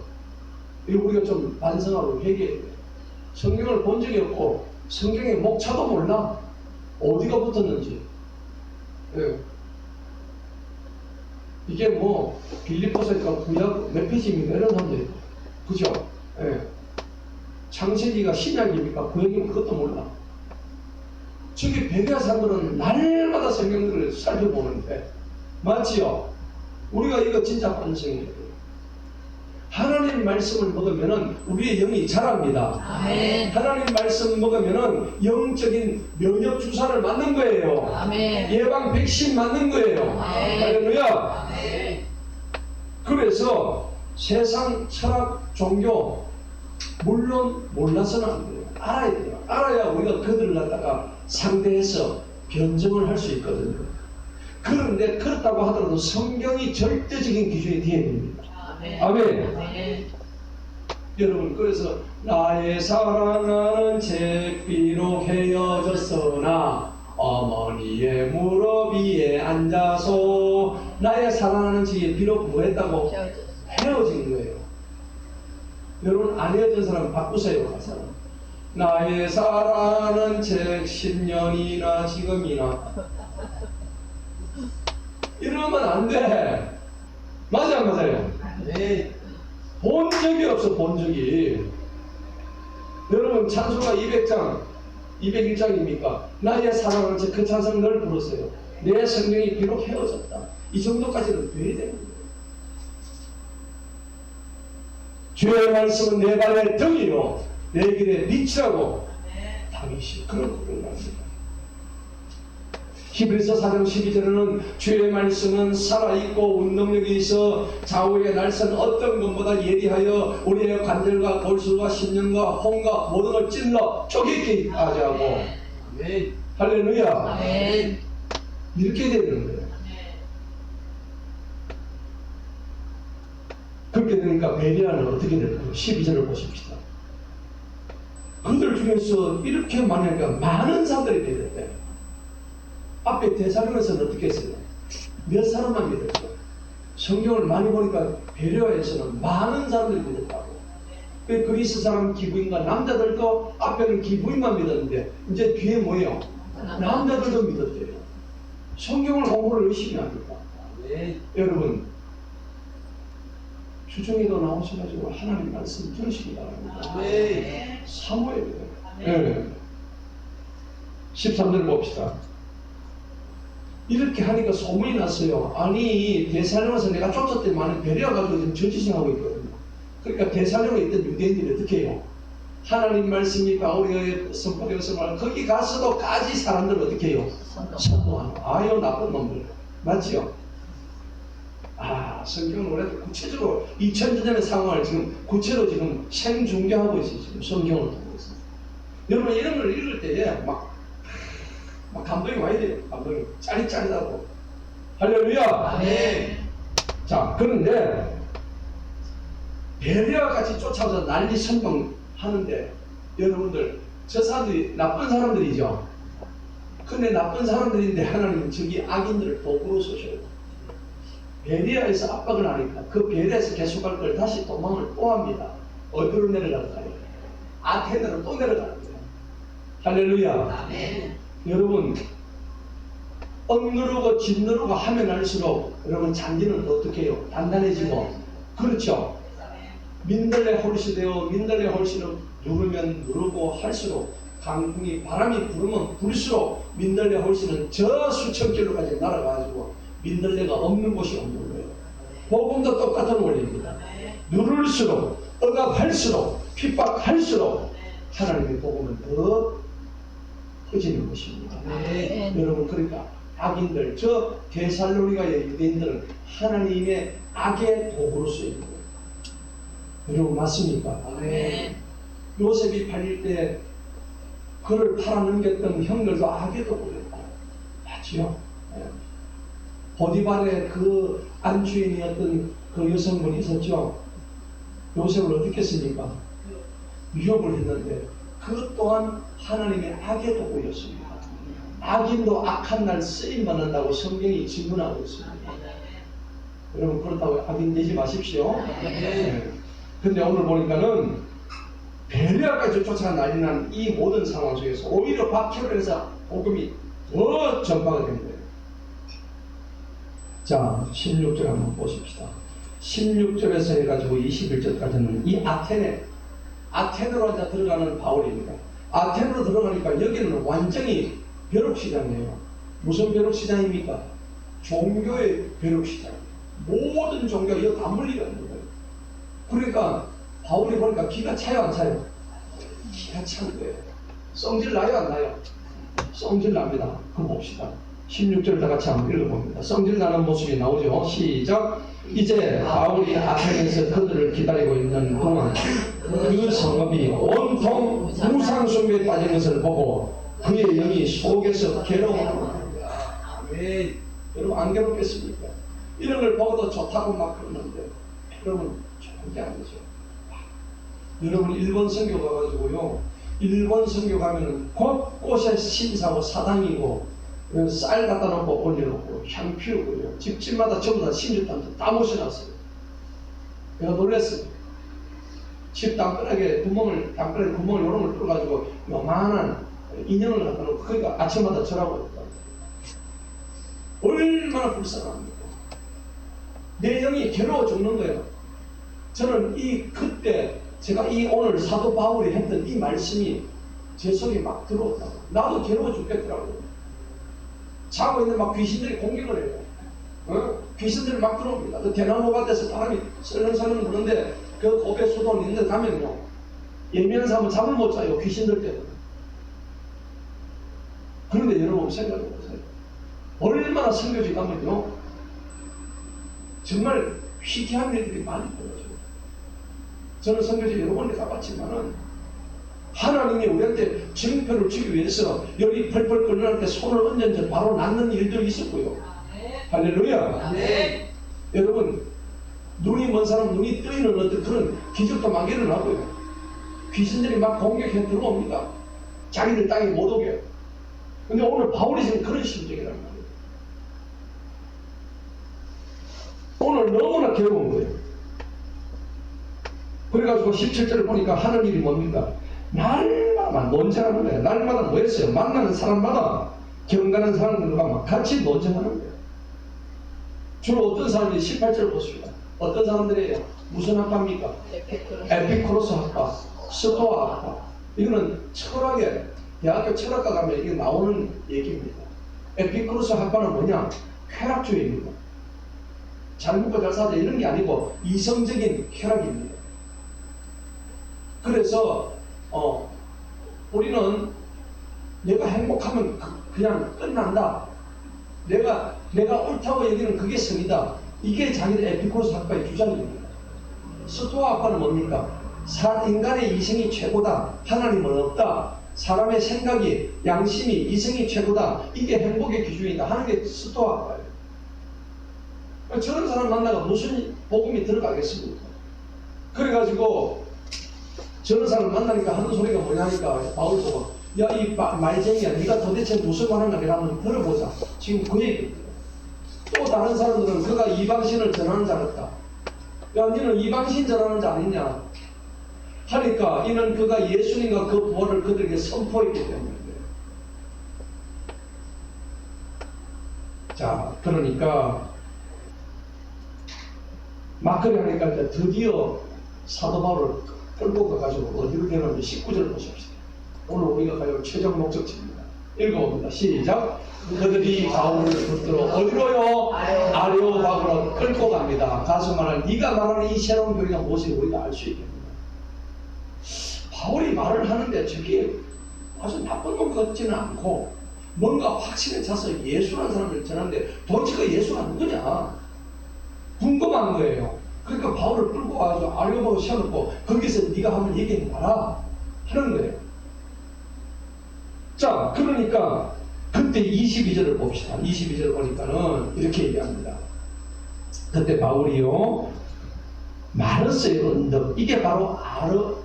이거 우리가 좀 반성하고 회개해야 돼요. 성경을 본 적이 없고 성경의 목차도 몰라. 어디가 붙었는지. 예. 이게 뭐 빌립보서니까 구약 몇 페이지입니까? 이런 사람들이 그죠? 예. 창세기가 신약입니까? 구약이면 그것도 몰라. 저기 베레아 사람들은 날마다 성경들을 살펴보는데 맞지요? 우리가 이거 진짜 반성해야 돼요. 하나님 말씀을 먹으면은 우리의 영이 자랍니다. 아멘. 하나님 말씀 먹으면은 영적인 면역 주사를 맞는 거예요. 아멘. 예방 백신 맞는 거예요. 아멘. 할렐루야. 아멘. 그래서 세상 철학 종교 물론 몰라서는 안 돼요. 알아야 돼요. 알아야 우리가 그들을 갖다가 상대해서 변증을 할 수 있거든요. 그런데 그렇다고 하더라도 성경이 절대적인 기준이 되어야 됩니다. 아멘. 아멘. 여러분 그래서 나의 사랑하는 책 비록 헤어졌으나 어머니의 무릎 위에 앉아서 나의 사랑하는 책이 비록 뭐 했다고? 헤어진 거예요. 여러분 안 헤어진 사람 바꾸세요. 가서 나의 사랑하는 책 10년이나 지금이나 이러면 안 돼. 맞아 안 맞아요? 네. 본 적이 없어. 본 적이. 여러분 찬송가 201장입니까? 나의 사랑하는 책 그 찬송 늘 부르세요. 내 성경이 비록 헤어졌다. 이 정도까지는 돼야 되는 거예요. 주의 말씀은 내 발의 등이요 내 길의 빛이라고 다윗이 그런 고백을 합니다. 히브리서 4장 12절에는 주의 말씀은 살아있고 운동력이 있어 좌우의 날선 어떤 것보다 예리하여 우리의 관절과 골수와 심령과 혼과 모든 걸 찔러 쪼개게 하게 하고. 아멘. 할렐루야. 아멘. 이렇게 되는 거예요. 그렇게 되니까 베레아는 어떻게 될까요? 12절을 보십시다. 그들 중에서 이렇게 많으니까 많은 사람들이 믿었대. 앞에 대사령에서는 어떻게 했어요? 몇 사람만 믿었죠. 성경을 많이 보니까 베레아에서는 많은 사람들이 믿었다고. 그리스 사람 기부인과 남자들도 앞에는 기부인만 믿었는데 이제 뒤에 뭐예요? 남자들도 믿었대요. 성경을 공부를 열심히 합니다. 네. 여러분 주중에도 나오셔가지고 하나님 말씀 들으시기 바랍니다. 네. 사모해야 돼요. 네. 13절 봅시다. 이렇게 하니까 소문이 났어요. 아니 데살로니가에서 내가 쫓았더니 베레아 가지고 지금 저지승하고 있거든요. 그러니까 데살로니가에 있던 유대인들이 어떻게 해요? 하나님 말씀이 바울의 선포되어서 말 거기 가서도 까지 사람들 어떻게 해요? 선포하는. 아유 나쁜 놈들. 맞지요? 아 성경은 원래 구체적으로 2000년 전의 상황을 지금 구체로 지금 생중계하고 있어요. 지금 성경을 통해서. 여러분 이런 걸 읽을 때에 막 감동이 와야 돼요. 감동이 짜릿짜릿하고. 할렐루야. 네. 자 그런데 베레아 같이 쫓아서 난리 선동하는데 여러분들 저 사람들이 나쁜 사람들이죠. 근데 나쁜 사람들인데 하나님은 저기 악인들을 도구로 쓰셔요. 베레아에서 압박을 하니까 그 베레아에서 계속할 걸 다시 도망을 또 합니다. 어디로 내려갈까요? 아테네로 또 내려가는 거예요. 할렐루야. 네. 여러분 엇누르고 짓누르고 하면 할수록 여러분 잔디는 어떻게 해요? 단단해지고 그렇죠. 민들레 홀씨되어 민들레 홀씨를 누르면 누르고 할수록 강풍이 바람이 불으면 불수록 민들레 홀씨는 저 수천 킬로까지 날아가지고 민들레가 없는 곳이 없는 거예요. 복음도 똑같은 원리입니다. 누를수록 억압할수록 핍박할수록 하나님의 복음은 더 커지는 것입니다. 네. 여러분 그러니까 악인들 저 데살로니가의 유대인들은 하나님의 악의 도구로 쓰이는 거예요. 여러분 맞습니까? 네. 요셉이 팔릴 때 그를 팔아넘겼던 형들도 악의 도구였다. 맞지요? 네. 보디발의 그 안주인이었던 그 여성분이 있었죠. 요셉을 어떻게 했습니까? 위협을 했는데 그 또한 하나님의 악의 도구였습니다. 악인도 악한 날 쓰임 받는다고 성경이 증언하고 있습니다. 여러분 그렇다고 악인 되지 마십시오. 네. 근데 오늘 보니까는 베레아까지 쫓아가 난리 난 이 모든 상황 속에서 오히려 박해를 복음이 더 전파가 된 거예요. 자 16절 한번 보십시다. 16절에서 해가지고 21절까지는 이 아테네로 이제 들어가는 바울입니다. 아테네로 들어가니까 여기는 완전히 벼룩시장이에요. 무슨 벼룩시장입니까? 종교의 벼룩시장. 모든 종교가 이거 다 물리가 있는 거예요. 그러니까 바울이 보니까 기가 차요 안 차요? 기가 찬 거예요. 성질 나요 안 나요? 성질 납니다. 그거 봅시다. 16절 다 같이 한번 읽어봅니다. 성질 나는 모습이 나오죠. 시작. 이제 바울이 아테네에서 그들을 기다리고 있는 동안 그 성읍이 온통 우상숭배에 빠진 것을 보고 그의 영이 속에서 괴로워하는 왜 여러분 안 괴롭겠습니까? 이런 걸 보고도 좋다고 막 그러는데 여러분 좋은 게 아니죠. 여러분 일본 선교 가가지고요. 일본 선교 가면은 곳곳에 신사고 사당이고 쌀 갖다 놓고 올려놓고 향 피우고요. 집집마다 전부 다 신주탄도 다 모셔놨어요. 내가 놀랐어요. 집 담벼락에 구멍을 이런 걸 뚫어가지고 요만한 인형을 갖다 놓고 그러니까 아침마다 절하고 있다. 얼마나 불쌍합니까? 내 영이 괴로워 죽는 거예요. 저는 그때 제가 오늘 사도 바울이 했던 이 말씀이 제 속에 막 들어왔다고. 나도 괴로워 죽겠더라고요. 자고 있는 막 귀신들이 공격을 해요. 귀신들이 막 들어옵니다. 그 대나무 밭에서 바람이 설렁설렁 부는데 그 고개 수도 있는데 가면요. 예민한 사람은 잠을 못 자요. 귀신들 때문에. 그런데 여러분 생각해 보세요. 얼마나 선교지 가면요. 정말 희귀한 일들이 많이 벌어져요. 저는 선교지 여러 번 가봤지만은 하나님이 우리한테 징표를 주기 위해서 열이 펄펄 끓는 때 손을 얹은 바로 낫는 일들이 있었고요. 할렐루야. 네. 여러분, 눈이 먼 사람 눈이 뜨이는 어떤 그런 기적도 막 일어나고요. 귀신들이 막 공격해 들어옵니다. 자기들 땅에 못 오게. 근데 오늘 바울이 지금 그런 심정이란 말이에요. 오늘 너무나 괴로운 거예요. 그래가지고 17절을 보니까 하는 일이 뭡니까? 날마다 논쟁하는 거예요. 날마다 뭐 했어요? 만나는 사람마다 경건한 사람들과 막 같이 논쟁하는 거예요. 주로 어떤 사람들이 18절 보십니다. 어떤 사람들이에요? 무슨 학과입니까? 에피쿠로스 학과, 스토아 학과. 이거는 철학에 대학교 철학과 가면 이게 나오는 얘기입니다. 에피쿠로스 학과는 뭐냐? 쾌락주의입니다. 잘 먹고 잘 사자 이런 게 아니고 이성적인 쾌락입니다. 그래서 우리는 내가 행복하면 그냥 끝난다. 내가 옳다고 얘기는 그게 성이다. 이게 자기들 에피쿠로스 학파의 주장입니다. 스토아 학파는 뭡니까? 인간의 이성이 최고다. 하나님은 없다. 사람의 생각이, 양심이, 이성이 최고다. 이게 행복의 기준이다 하는 게 스토아 학파예요. 저런 사람 만나가 무슨 복음이 들어가겠습니까? 그래가지고 저런 사람 만나니까 하는 소리가 뭐냐니까 바울 보고, 야 이 말쟁이야, 네가 도대체 무슨 말하는 거야 한번 들어보자. 지금 그 얘기입니다. 또 다른 사람들은 그가 이방신을 전하는 자 같다. 야 너는 이방신 전하는 자 아니냐 하니까 이는 그가 예수님과 그 부활을 그들에게 선포했기 때문에. 자, 그러니까 막걸리 하니까 이제 드디어 사도 바울을 끌고 가가지고 어디로 데려가는지 19절 보십시오. 오늘 우리가 가요 최종 목적지입니다. 읽어봅니다. 시작. 그들이 바울을 붙들어 어디로요? 아레오파고로 끌고 갑니다. 가서 말하는 네가 말하는 이 새로운 교리가 무엇인지 우리가 알 수 있겠습니다. 바울이 말을 하는데 저게 아주 나쁜 것 같지는 않고 뭔가 확신에 차서 예수라는 사람을 전하는데 도대체 그 예수가 누구냐 궁금한 거예요. 그러니까 바울을 끌고 와서 아레오파고 세워놓고 거기서 네가 한번 얘기해봐라 하는 거예요. 자, 그러니까 그때 22절을 봅시다. 22절을 보니까는 이렇게 얘기합니다. 그때 바울이요 마르세의 언덕, 이게 바로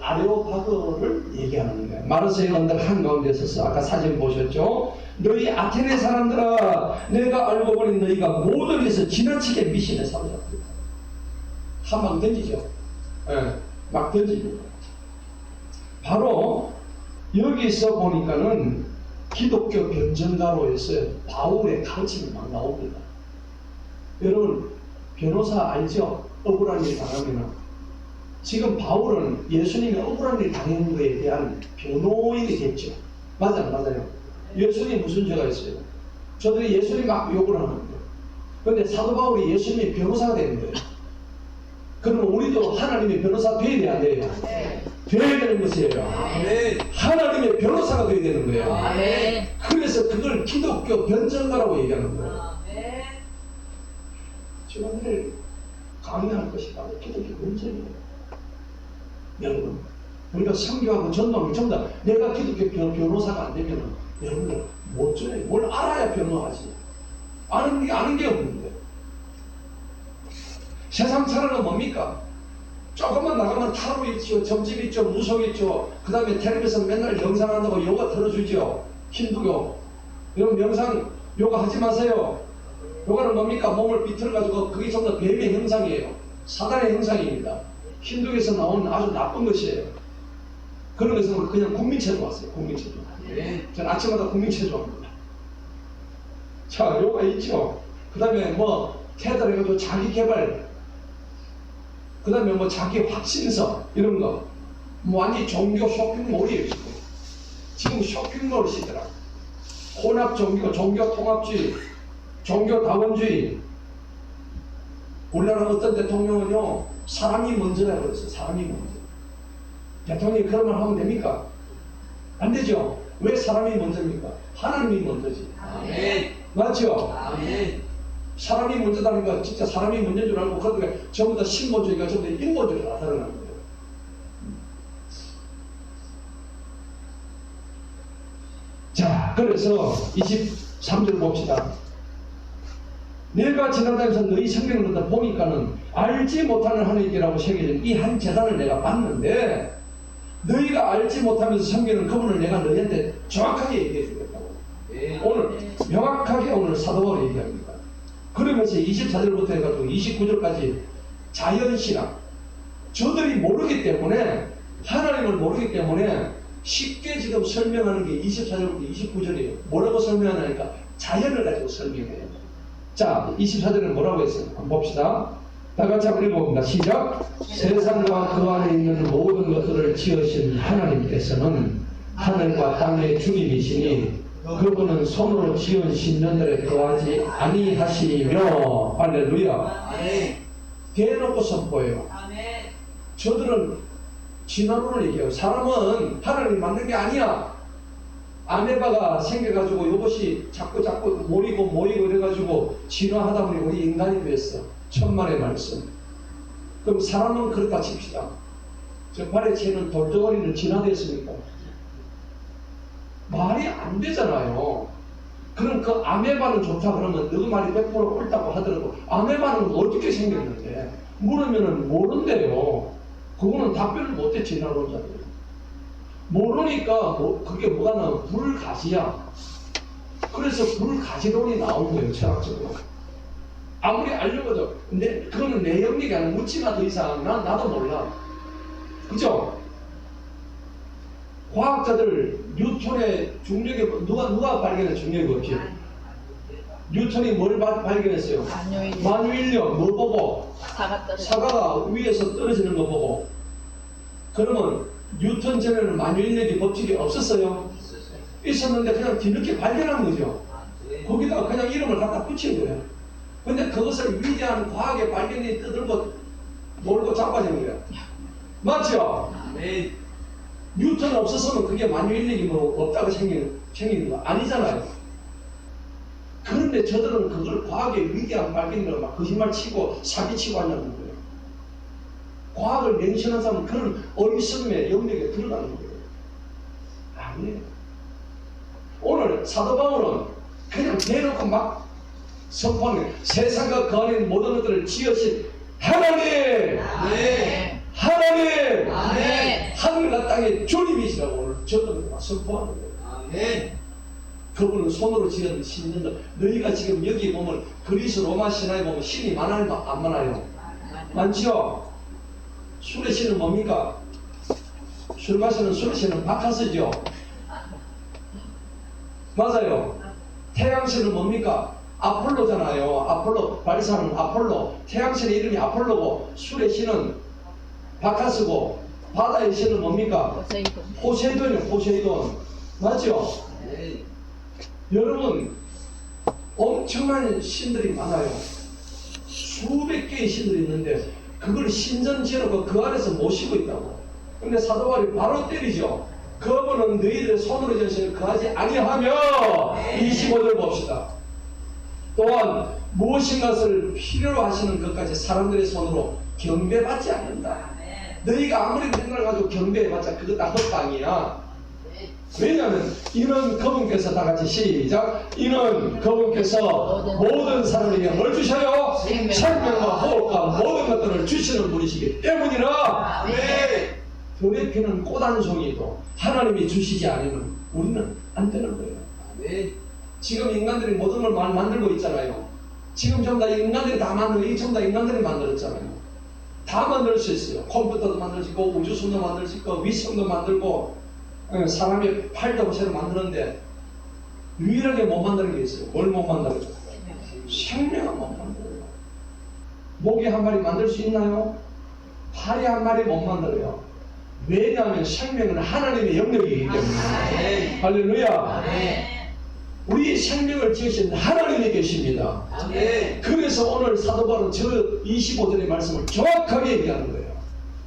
아레오파고를 얘기하는 거예요. 마르세의 언덕 한가운데 서서 아까 사진 보셨죠? 너희 아테네 사람들아, 내가 알고 보니 너희가 모든 데서 지나치게 미신에 사로잡혔다. 한방 던지죠. 네, 막 던집니다. 바로 여기서 보니까는 기독교 변전가로에서 바울의 가르침이 막 나옵니다. 여러분 변호사 알죠? 억울한 일 당하면 지금 바울은 예수님이 억울한 일 당한 거에 대한 변호인이 됐죠. 맞아요. 예수님이 무슨 죄가 있어요? 저들이 예수님 막 욕을 하는 거예요. 그런데 사도 바울이 예수님의 변호사가 되는 거예요. 그러면 우리도 하나님의 변호사 돼야 돼, 안 돼요? 네. 돼야 되는 것이에요. 네. 하나님의 변호사가 돼야 되는 거예요. 네. 그래서 그걸 기독교 변전가라고 얘기하는 거예요. 네. 제가 오늘 강의할 것이 바로 기독교 변전이에요. 여러분, 우리가 선교하고 전도하고 전부 다 내가 기독교 변호사가 안 되면 여러분들 못 전해요. 뭘 알아야 변호하지. 아는 게 없는데. 세상 차라는 뭡니까? 조금만 나가면 타로 있죠, 점집 있죠, 무속 있죠. 그 다음에 텔레비전 맨날 영상한다고 요가 틀어주죠. 힌두교. 여러분 영상 요가 하지 마세요. 요가는 뭡니까? 몸을 비틀어가지고 그게 전부 다 뱀의 형상이에요. 사단의 형상입니다. 힌두교에서 나온 아주 나쁜 것이에요. 그런 것은 그냥 국민체조 왔어요. 국민체조. 저는 아침마다 국민체조 합니다. 자, 요가 있죠. 그 다음에 뭐 테드를 해가지고 자기 개발, 그 다음에 뭐 자기 확신서 이런 거, 뭐 완전 종교 쇼핑몰이에요. 지금 쇼핑몰 시대라. 혼합 종교, 종교 통합주의, 종교 다원주의. 우리나라 어떤 대통령은요 사람이 먼저라 그랬어요. 사람이 먼저. 대통령이 그런 말 하면 됩니까? 안 되죠. 왜 사람이 먼저입니까? 하나님이 먼저지. 아멘. 맞죠? 아멘. 사람이 먼저다는 거 진짜 사람이 먼저인 줄 알고 그런데 전부 다 신본주의가 전부 다 인본주의로 나타나는 거예요. 자, 그래서 23절 봅시다. 내가 지나다니면서 너희 생명을 듣다 보니까는 알지 못하는 하나님께라고 새겨진 이 한 재단을 내가 봤는데 너희가 알지 못하면서 섬기는 그분을 내가 너희한테 정확하게 얘기해 주겠다고. 오늘 명확하게 오늘 사도 바울이 얘기합니다. 그러면서 24절부터 해가지고 29절까지 자연신앙, 저들이 모르기 때문에, 하나님을 모르기 때문에 쉽게 지금 설명하는 게 24절부터 29절이에요. 뭐라고 설명하냐니까 자연을 가지고 설명해요. 자, 24절은 뭐라고 했어요? 한번 봅시다. 다 같이 한번 읽어봅니다. 시작. 세상과 그 안에 있는 모든 것들을 지으신 하나님께서는 하늘과 땅의 주님이시니 그분은 손으로 지은 신전들에 거하지 아니하시며. 할렐루야. 대놓고 선포해요. 저들은 진화론을 얘기해요. 사람은 하나님 만든 게 아니야. 아메바가 생겨가지고 이것이 자꾸 모이고 이래가지고 진화하다 보니 우리 인간이 됐어. 천만의 말씀. 그럼 사람은 그렇다 칩시다. 저 발에 채는 돌덩어리는 진화됐습니까? 말이 안 되잖아요. 그럼 그 아메바는 좋다 그러면 너 말이 100% 옳다고 하더라도 아메바는 어떻게 생겼는데? 물으면은 모른대요. 그거는 답변을 못해. 진화론자들. 모르니까 그게 뭐가 나오면 불가지야. 그래서 불가지론이 나온 거예요. 철학적으로. 아무리 알려봐도 근데 그거는 내 영역이 아니라 묻지마. 더 이상 나도 몰라. 그죠? 과학자들 뉴턴의 중력이 누가 발견한 중력이 없지? 뉴턴이 뭘 발견했어요? 만유인력. 뭐 보고? 사과가 위에서 떨어지는 거 보고. 그러면 뉴턴 전에는 만유인력이 법칙이 없었어요? 있었는데 그냥 뒤늦게 발견한 거죠. 거기다가 그냥 이름을 갖다 붙인 거예요. 근데 그것을 위대한 과학의 발견이 떠들고 놀고 자빠진 거예요. 맞죠? 네. 뉴턴 없었으면 그게 만유인력이 뭐 없다고 생기는 거 아니잖아요. 그런데 저들은 그걸 과학의 위대한 발견이라고 막 거짓말 치고 사기치고 한다는 거예요. 과학을 맹신한 사람은 그런 어리석음의 영역에 들어가는 거예요. 아니에요. 오늘 사도 바울은 그냥 대놓고 막 선포하는 거예요. 세상과 그 안에 있는 모든 것들을 지으신 하나님! 아멘. 하나님! 아멘. 하늘과 땅의 주님이시라고 오늘 저들은 막 선포하는 거예요. 아멘. 그분은 손으로 지은 신전들. 너희가 지금 여기 보면 그리스 로마 신화에 보면 신이 많아요? 안 많아요? 많죠? 술의 신은 뭡니까? 술 마시는 술의 신은 바카스죠? 맞아요. 태양신은 뭡니까? 아폴로잖아요. 아폴로, 바리사는 아폴로. 태양신의 이름이 아폴로고 술의 신은 바카스고 바다의 신은 뭡니까? 포세이돈이요. 포세이돈. 맞죠? 네. 여러분 엄청난 신들이 많아요. 수백 개의 신들이 있는데 그걸 신전 지어놓고 그 안에서 모시고 있다고. 근데 사도 바울이 바로 때리죠. 그분은 너희들의 손으로 지은 거하지 아니하며. 25절 봅시다. 또한 무엇인 것을 필요로 하시는 것까지 사람들의 손으로 경배받지 않는다. 너희가 아무리 맨날 가지고 경배해봤자 그거 다 헛방이야. 왜냐하면 이는 그분께서 다 같이 시작. 이는 그분께서 모든 사람에게 뭘 주셔요? 생명과 호흡과 모든 것들을 주시는 분이시기 때문이라. 돈에 피는 꽃 한 송이도 하나님이 주시지 않으면 우리는 안 되는 거예요. 지금 인간들이 모든 걸 만들고 있잖아요. 지금 전부 다 인간들이 다 만들고 이 전부 다 인간들이 만들었잖아요. 다 만들 수 있어요. 컴퓨터도 만들 수 있고 우주선도 만들 수 있고 위성도 만들고 사람의 팔도 새로 만드는데 유일하게 못 만드는 게 있어요. 뭘 못 만들어요? 생명을 못 만들어요. 모기 한 마리 만들 수 있나요? 파리 한 마리 못 만들어요. 왜냐하면 생명은 하나님의 영역이기 때문에. 할렐루야. 우리 생명을 지으신 하나님이 계십니다. 그래서 오늘 사도 바울은 저 25절의 말씀을 정확하게 얘기하는 거예요.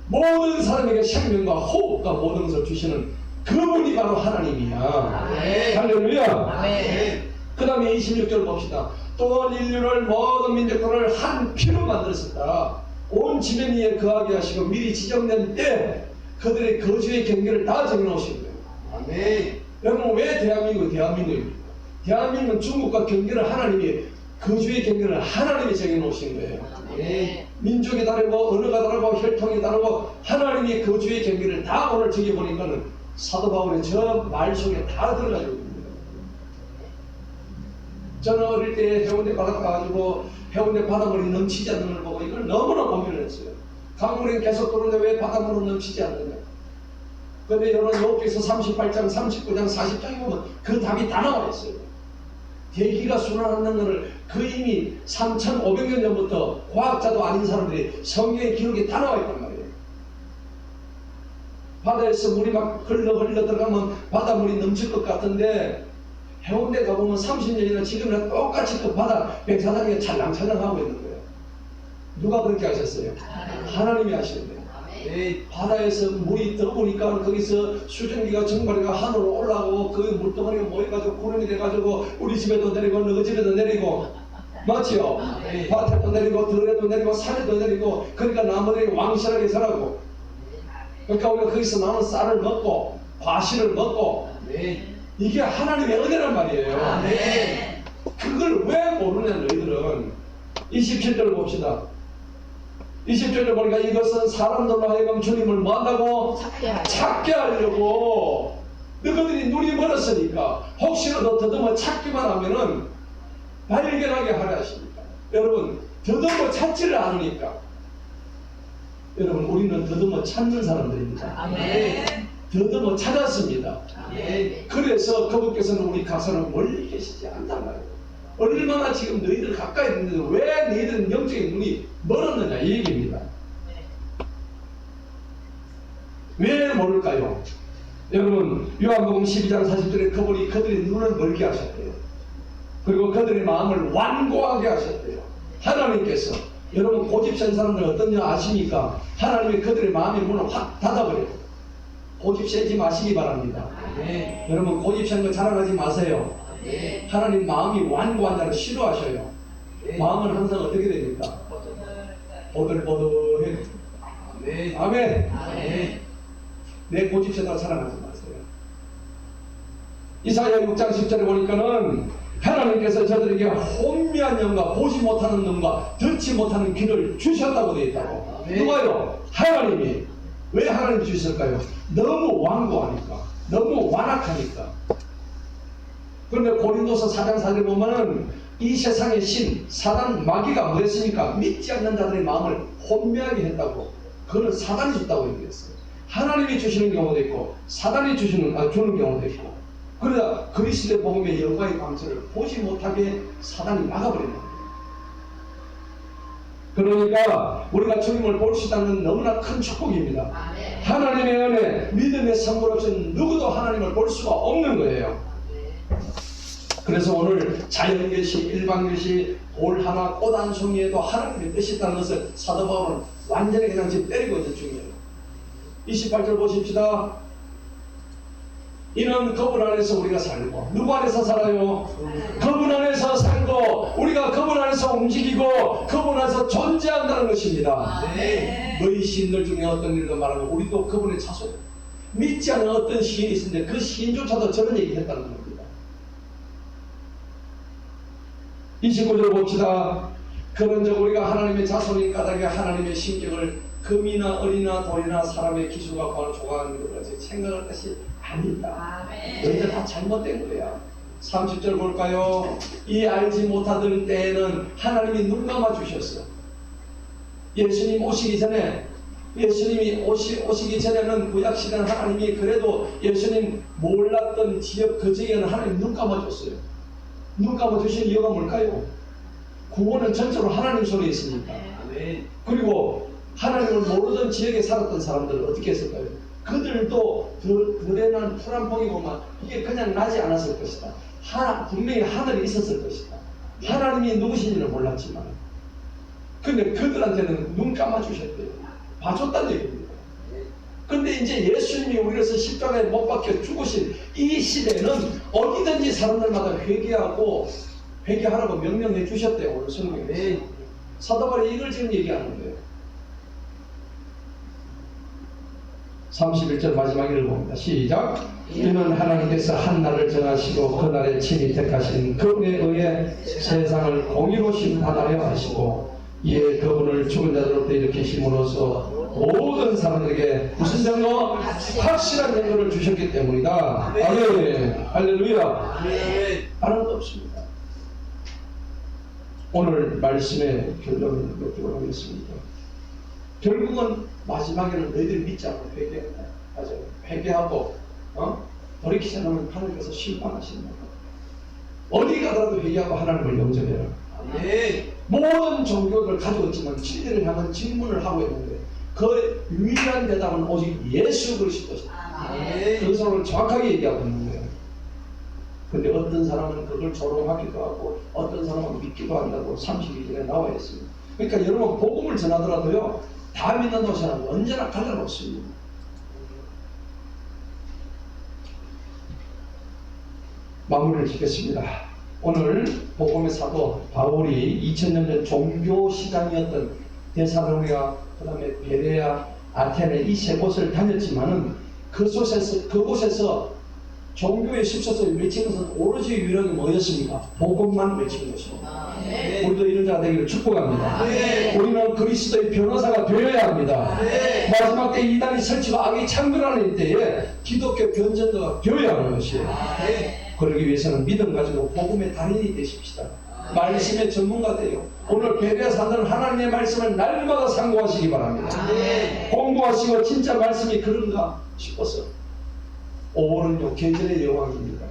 모든 사람에게 생명과 호흡과 모든 것을 주시는 그분이 바로 하나님이야. 할렐루야. 그 다음에 26절 봅시다. 또한 인류를 모든 민족들을 한 피로 만들었었다. 온 지면 위에 거하게 하시고 미리 지정된 때 그들의 거주의 경계를 다 정해놓으신 거예요. 아멘. 여러분 왜 대한민국입니까? 대한민국은 중국과 경계를 하나님이 거주의 경계를 하나님이 정해놓으신 거예요. 네. 민족이 다르고 언어가 다르고 혈통이 다르고 하나님이 거주의 경계를 다 오늘 정해보니까는 사도 바울의 저 말 속에 다 들어가지고 있습니다. 저는 어릴 때 해운대 바닷가 가가지고 해운대 바닷물이 넘치지 않는 걸 보고 이걸 너무나 고민을 했어요. 강물이 계속 들어오는데 왜 바닷물은 넘치지 않느냐. 근데 여러분 여기서 38장, 39장, 40장에 보면 그 답이 다 나와 있어요. 대기가 순환하는 것을 그 이미 3,500년 전부터 과학자도 아닌 사람들이 성경의 기록이 다 나와 있단 말이에요. 바다에서 물이 막 흘러 들어가면 바닷물이 넘칠 것 같은데 해운대 가보면 30년이나 지금이나 똑같이 그 바다 백사장에 찰랑찰랑하고 있는 거예요. 누가 그렇게 하셨어요? 하나님이 하시는 거예요. 이 바다에서 물이 떠오니까 거기서 수증기가 증발해가 하늘로 올라가고 그 물덩어리가 모여가지고 구름이 돼가지고 우리 집에도 내리고 너희 집에도 내리고 맞지요? 밭에도 내리고 들에도 내리고 산에도 내리고 그러니까 나무들이 왕실하게 자라고 그러니까 우리가 거기서 나는 쌀을 먹고 과실을 먹고 이게 하나님의 은혜란 말이에요. 그걸 왜 모르냐 너희들은 27절 봅시다. 27절 보니까 이것은 사람들로 하여금 주님을 뭐한다고? 찾게 하려고. 너희들이 눈이 멀었으니까 혹시라도 더듬어 찾기만 하면은 발견하게 하려 하십니다. 여러분 더듬어 찾지를 않으니까 여러분 우리는 더듬어 찾는 사람들입니다. 더듬어 찾았습니다. 그래서 그분께서는 우리 가서는 멀리 계시지 않단 말이에요. 얼마나 지금 너희들 가까이 있는데 왜 너희들은 영적인 눈이 멀었느냐 이 얘기입니다. 왜 모를까요? 여러분 요한복음 12장 40절에 그분이 그들의 눈을 멀게 하셨대요. 그리고 그들의 마음을 완고하게 하셨대요. 하나님께서 여러분 고집센 사람들 어떤지 아십니까? 하나님이 그들의 마음의 문을 확 닫아버려요. 고집세지 마시기 바랍니다. 여러분 고집센 거 자랑하지 마세요. 하나님 마음이 완고한 자를 싫어하셔요. 마음은 항상 어떻게 됩니까? 보들보들해. 아멘. 내 고집세다 자랑하지 마세요. 이사야 6장 10절에 보니까는 하나님께서 저들에게 혼미한 영과 보지 못하는 눈과 듣지 못하는 귀를 주셨다고 되어 있다고. 누가요? 하나님이. 왜 하나님 주셨을까요? 너무 완고하니까, 너무 완악하니까. 그런데 고린도서 4장 4절에 보면은 이 세상의 신, 사단, 마귀가 뭐했습니까? 믿지 않는 자들의 마음을 혼미하게 했다고. 그거는 사단이 줬다고 얘기했어요. 하나님이 주시는 경우도 있고, 사단이 주는 경우도 있고. 그러다 그리스도의 복음의 영광의 광채를 보지 못하게 사단이 막아버린다. 그러니까 우리가 주님을 볼 수 있다는 너무나 큰 축복입니다. 하나님의 은혜, 믿음의 선물 없이는 누구도 하나님을 볼 수가 없는 거예요. 그래서 오늘 자연계시, 일반계시, 돌 하나, 꽃 한 송이에도 하나님의 뜻이 있다는 것을 사도 바울은 완전히 그냥 지금 때리고 있는 중이에요. 28절 보십시다. 이는 그분 안에서 우리가 살고, 누구 안에서 살아요? 그분 안에서 살고, 우리가 그분 안에서 움직이고, 그분 안에서 존재한다는 것입니다. 너희 시인들 중에 어떤 일도 말하고 우리도 그분의 자손. 믿지 않는 어떤 시인이 있었는데 그 시인조차도 저런 얘기를 했다는 겁니다. 29절 봅시다. 그런즉 우리가 하나님의 자손인 까닭에 하나님의 신격을 금이나 을이나 돌이나 사람의 기수가 구하는 조각하는 것까지 생각할 것이 아니다. 너희들 다 잘못된 거야. 30절 볼까요? 이 알지 못하던 때에는 하나님이 눈 감아 주셨어. 예수님 오시기 전에, 예수님이 오시기 전에는 구약시대는 하나님이 그래도 예수님 몰랐던 지역 그 지역에는 하나님 눈 감아 줬어요. 눈 감아 주신 이유가 뭘까요? 구원은 전적으로 하나님 손에 있으니까. 그리고 하나님을 모르던 지역에 살았던 사람들은 어떻게 했을까요? 그들도 들에 난 풀 한 봉이 보면 이게 그냥 나지 않았을 것이다. 분명히 하늘이 있었을 것이다. 하나님이 누구신지는 몰랐지만 근데 그들한테는 눈 감아 주셨대요. 봐줬다는 얘기입니다. 근데 이제 예수님이 우리로서 십자가에 못 박혀 죽으신 이 시대는 어디든지 사람들마다 회개하라고 명령해 주셨대요. 오늘 성경에. 사도 바울이 이걸 지금 얘기하는 거예요. 31절 마지막 읽어봅니다. 시작. 이는 하나님께서 한 날을 정하시고 그날에 친히 택하신 그분에 의해 세상을 공의로 심판하려 하시고 이에 그분을 죽은 자들로부터 일으키심으로써 모든 사람들에게 무슨 증거? 확실한 증거를 주셨기 때문이다. 아멘. 할렐루야. 다른 것 없습니다. 오늘 말씀의 결론을 맺도록 하겠습니다. 결국은 마지막에는 너희들 믿지 않고 회개한다. 맞아요. 회개하고 돌이키지 않으면 하나님께서 심판하신다. 어디 가더라도 회개하고 하나님을 영접해라. 모든 종교를 가지고 있지만 진리를 향한 질문을 하고 있는데 그 유일한 대답은 오직 예수 그리스도시다. 그것을 정확하게 얘기하고 있는 거예요. 근데 어떤 사람은 그걸 조롱하기도 하고 어떤 사람은 믿기도 한다고 32절에 나와 있습니다. 그러니까 여러분 복음을 전하더라도요 다 믿는다고 사람은 언제나 갈라놓습니다. 마무리를 짓겠습니다. 오늘 복음의 사도 바울이 2000년 전 종교 시장이었던 데살로니가, 그 다음에 베레아, 아테네 이 세 곳을 다녔지만은 그곳에서 종교의 숲에서 외친 것은 오로지 유일하게 뭐였습니까? 복음만 외친 것입니다. 우리도 이런 자가 되기를 축복합니다. 우리는 그리스도의 변호사가 되어야 합니다. 마지막 때 이단이 설치고 악이 창궐하는 때에 기독교 변전도가 되어야 하는 것이에요. 그러기 위해서는 믿음 가지고 복음의 달인이 되십시다. 말씀의 전문가 되요. 오늘 베레아 사람들은 하나님의 말씀을 날마다 상고하시기 바랍니다. 공부하시고 진짜 말씀이 그런가 싶어서 5월은요 계절의 여왕입니다.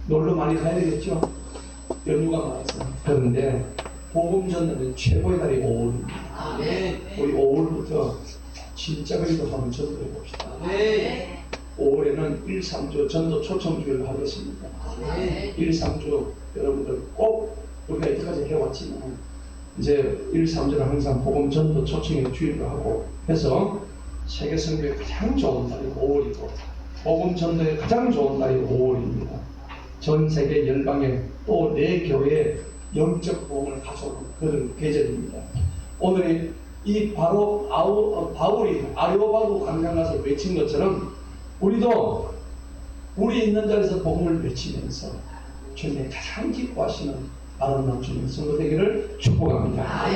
놀러 많이 가야 되겠죠? 연휴가 많아서. 그런데 복음 전도는 최고의 달이 5월입니다. 우리 5월부터 진짜 그리도 한번 전도해 봅시다. 5월에는 1, 3주 전도 초청주의를 하겠습니다. 1, 3주 여러분들 꼭 우리가 여태까지 해왔지만 이제 1, 3주는 항상 복음 전도 초청의 주의를 하고 해서 세계 선교에 가장 좋은 달이 5월이고 복음 전도에 가장 좋은 달이 5월입니다. 전 세계 열방에 또 내 교회에 영적 복음을 가져오는 그런 계절입니다. 오늘 이 바로 바울이 아레오바고 광장 가서 외친 것처럼 우리도 우리 있는 자리에서 복음을 외치면서 주님의 가장 기뻐하시는 아름다운 주님의 성도 되기를 축복합니다.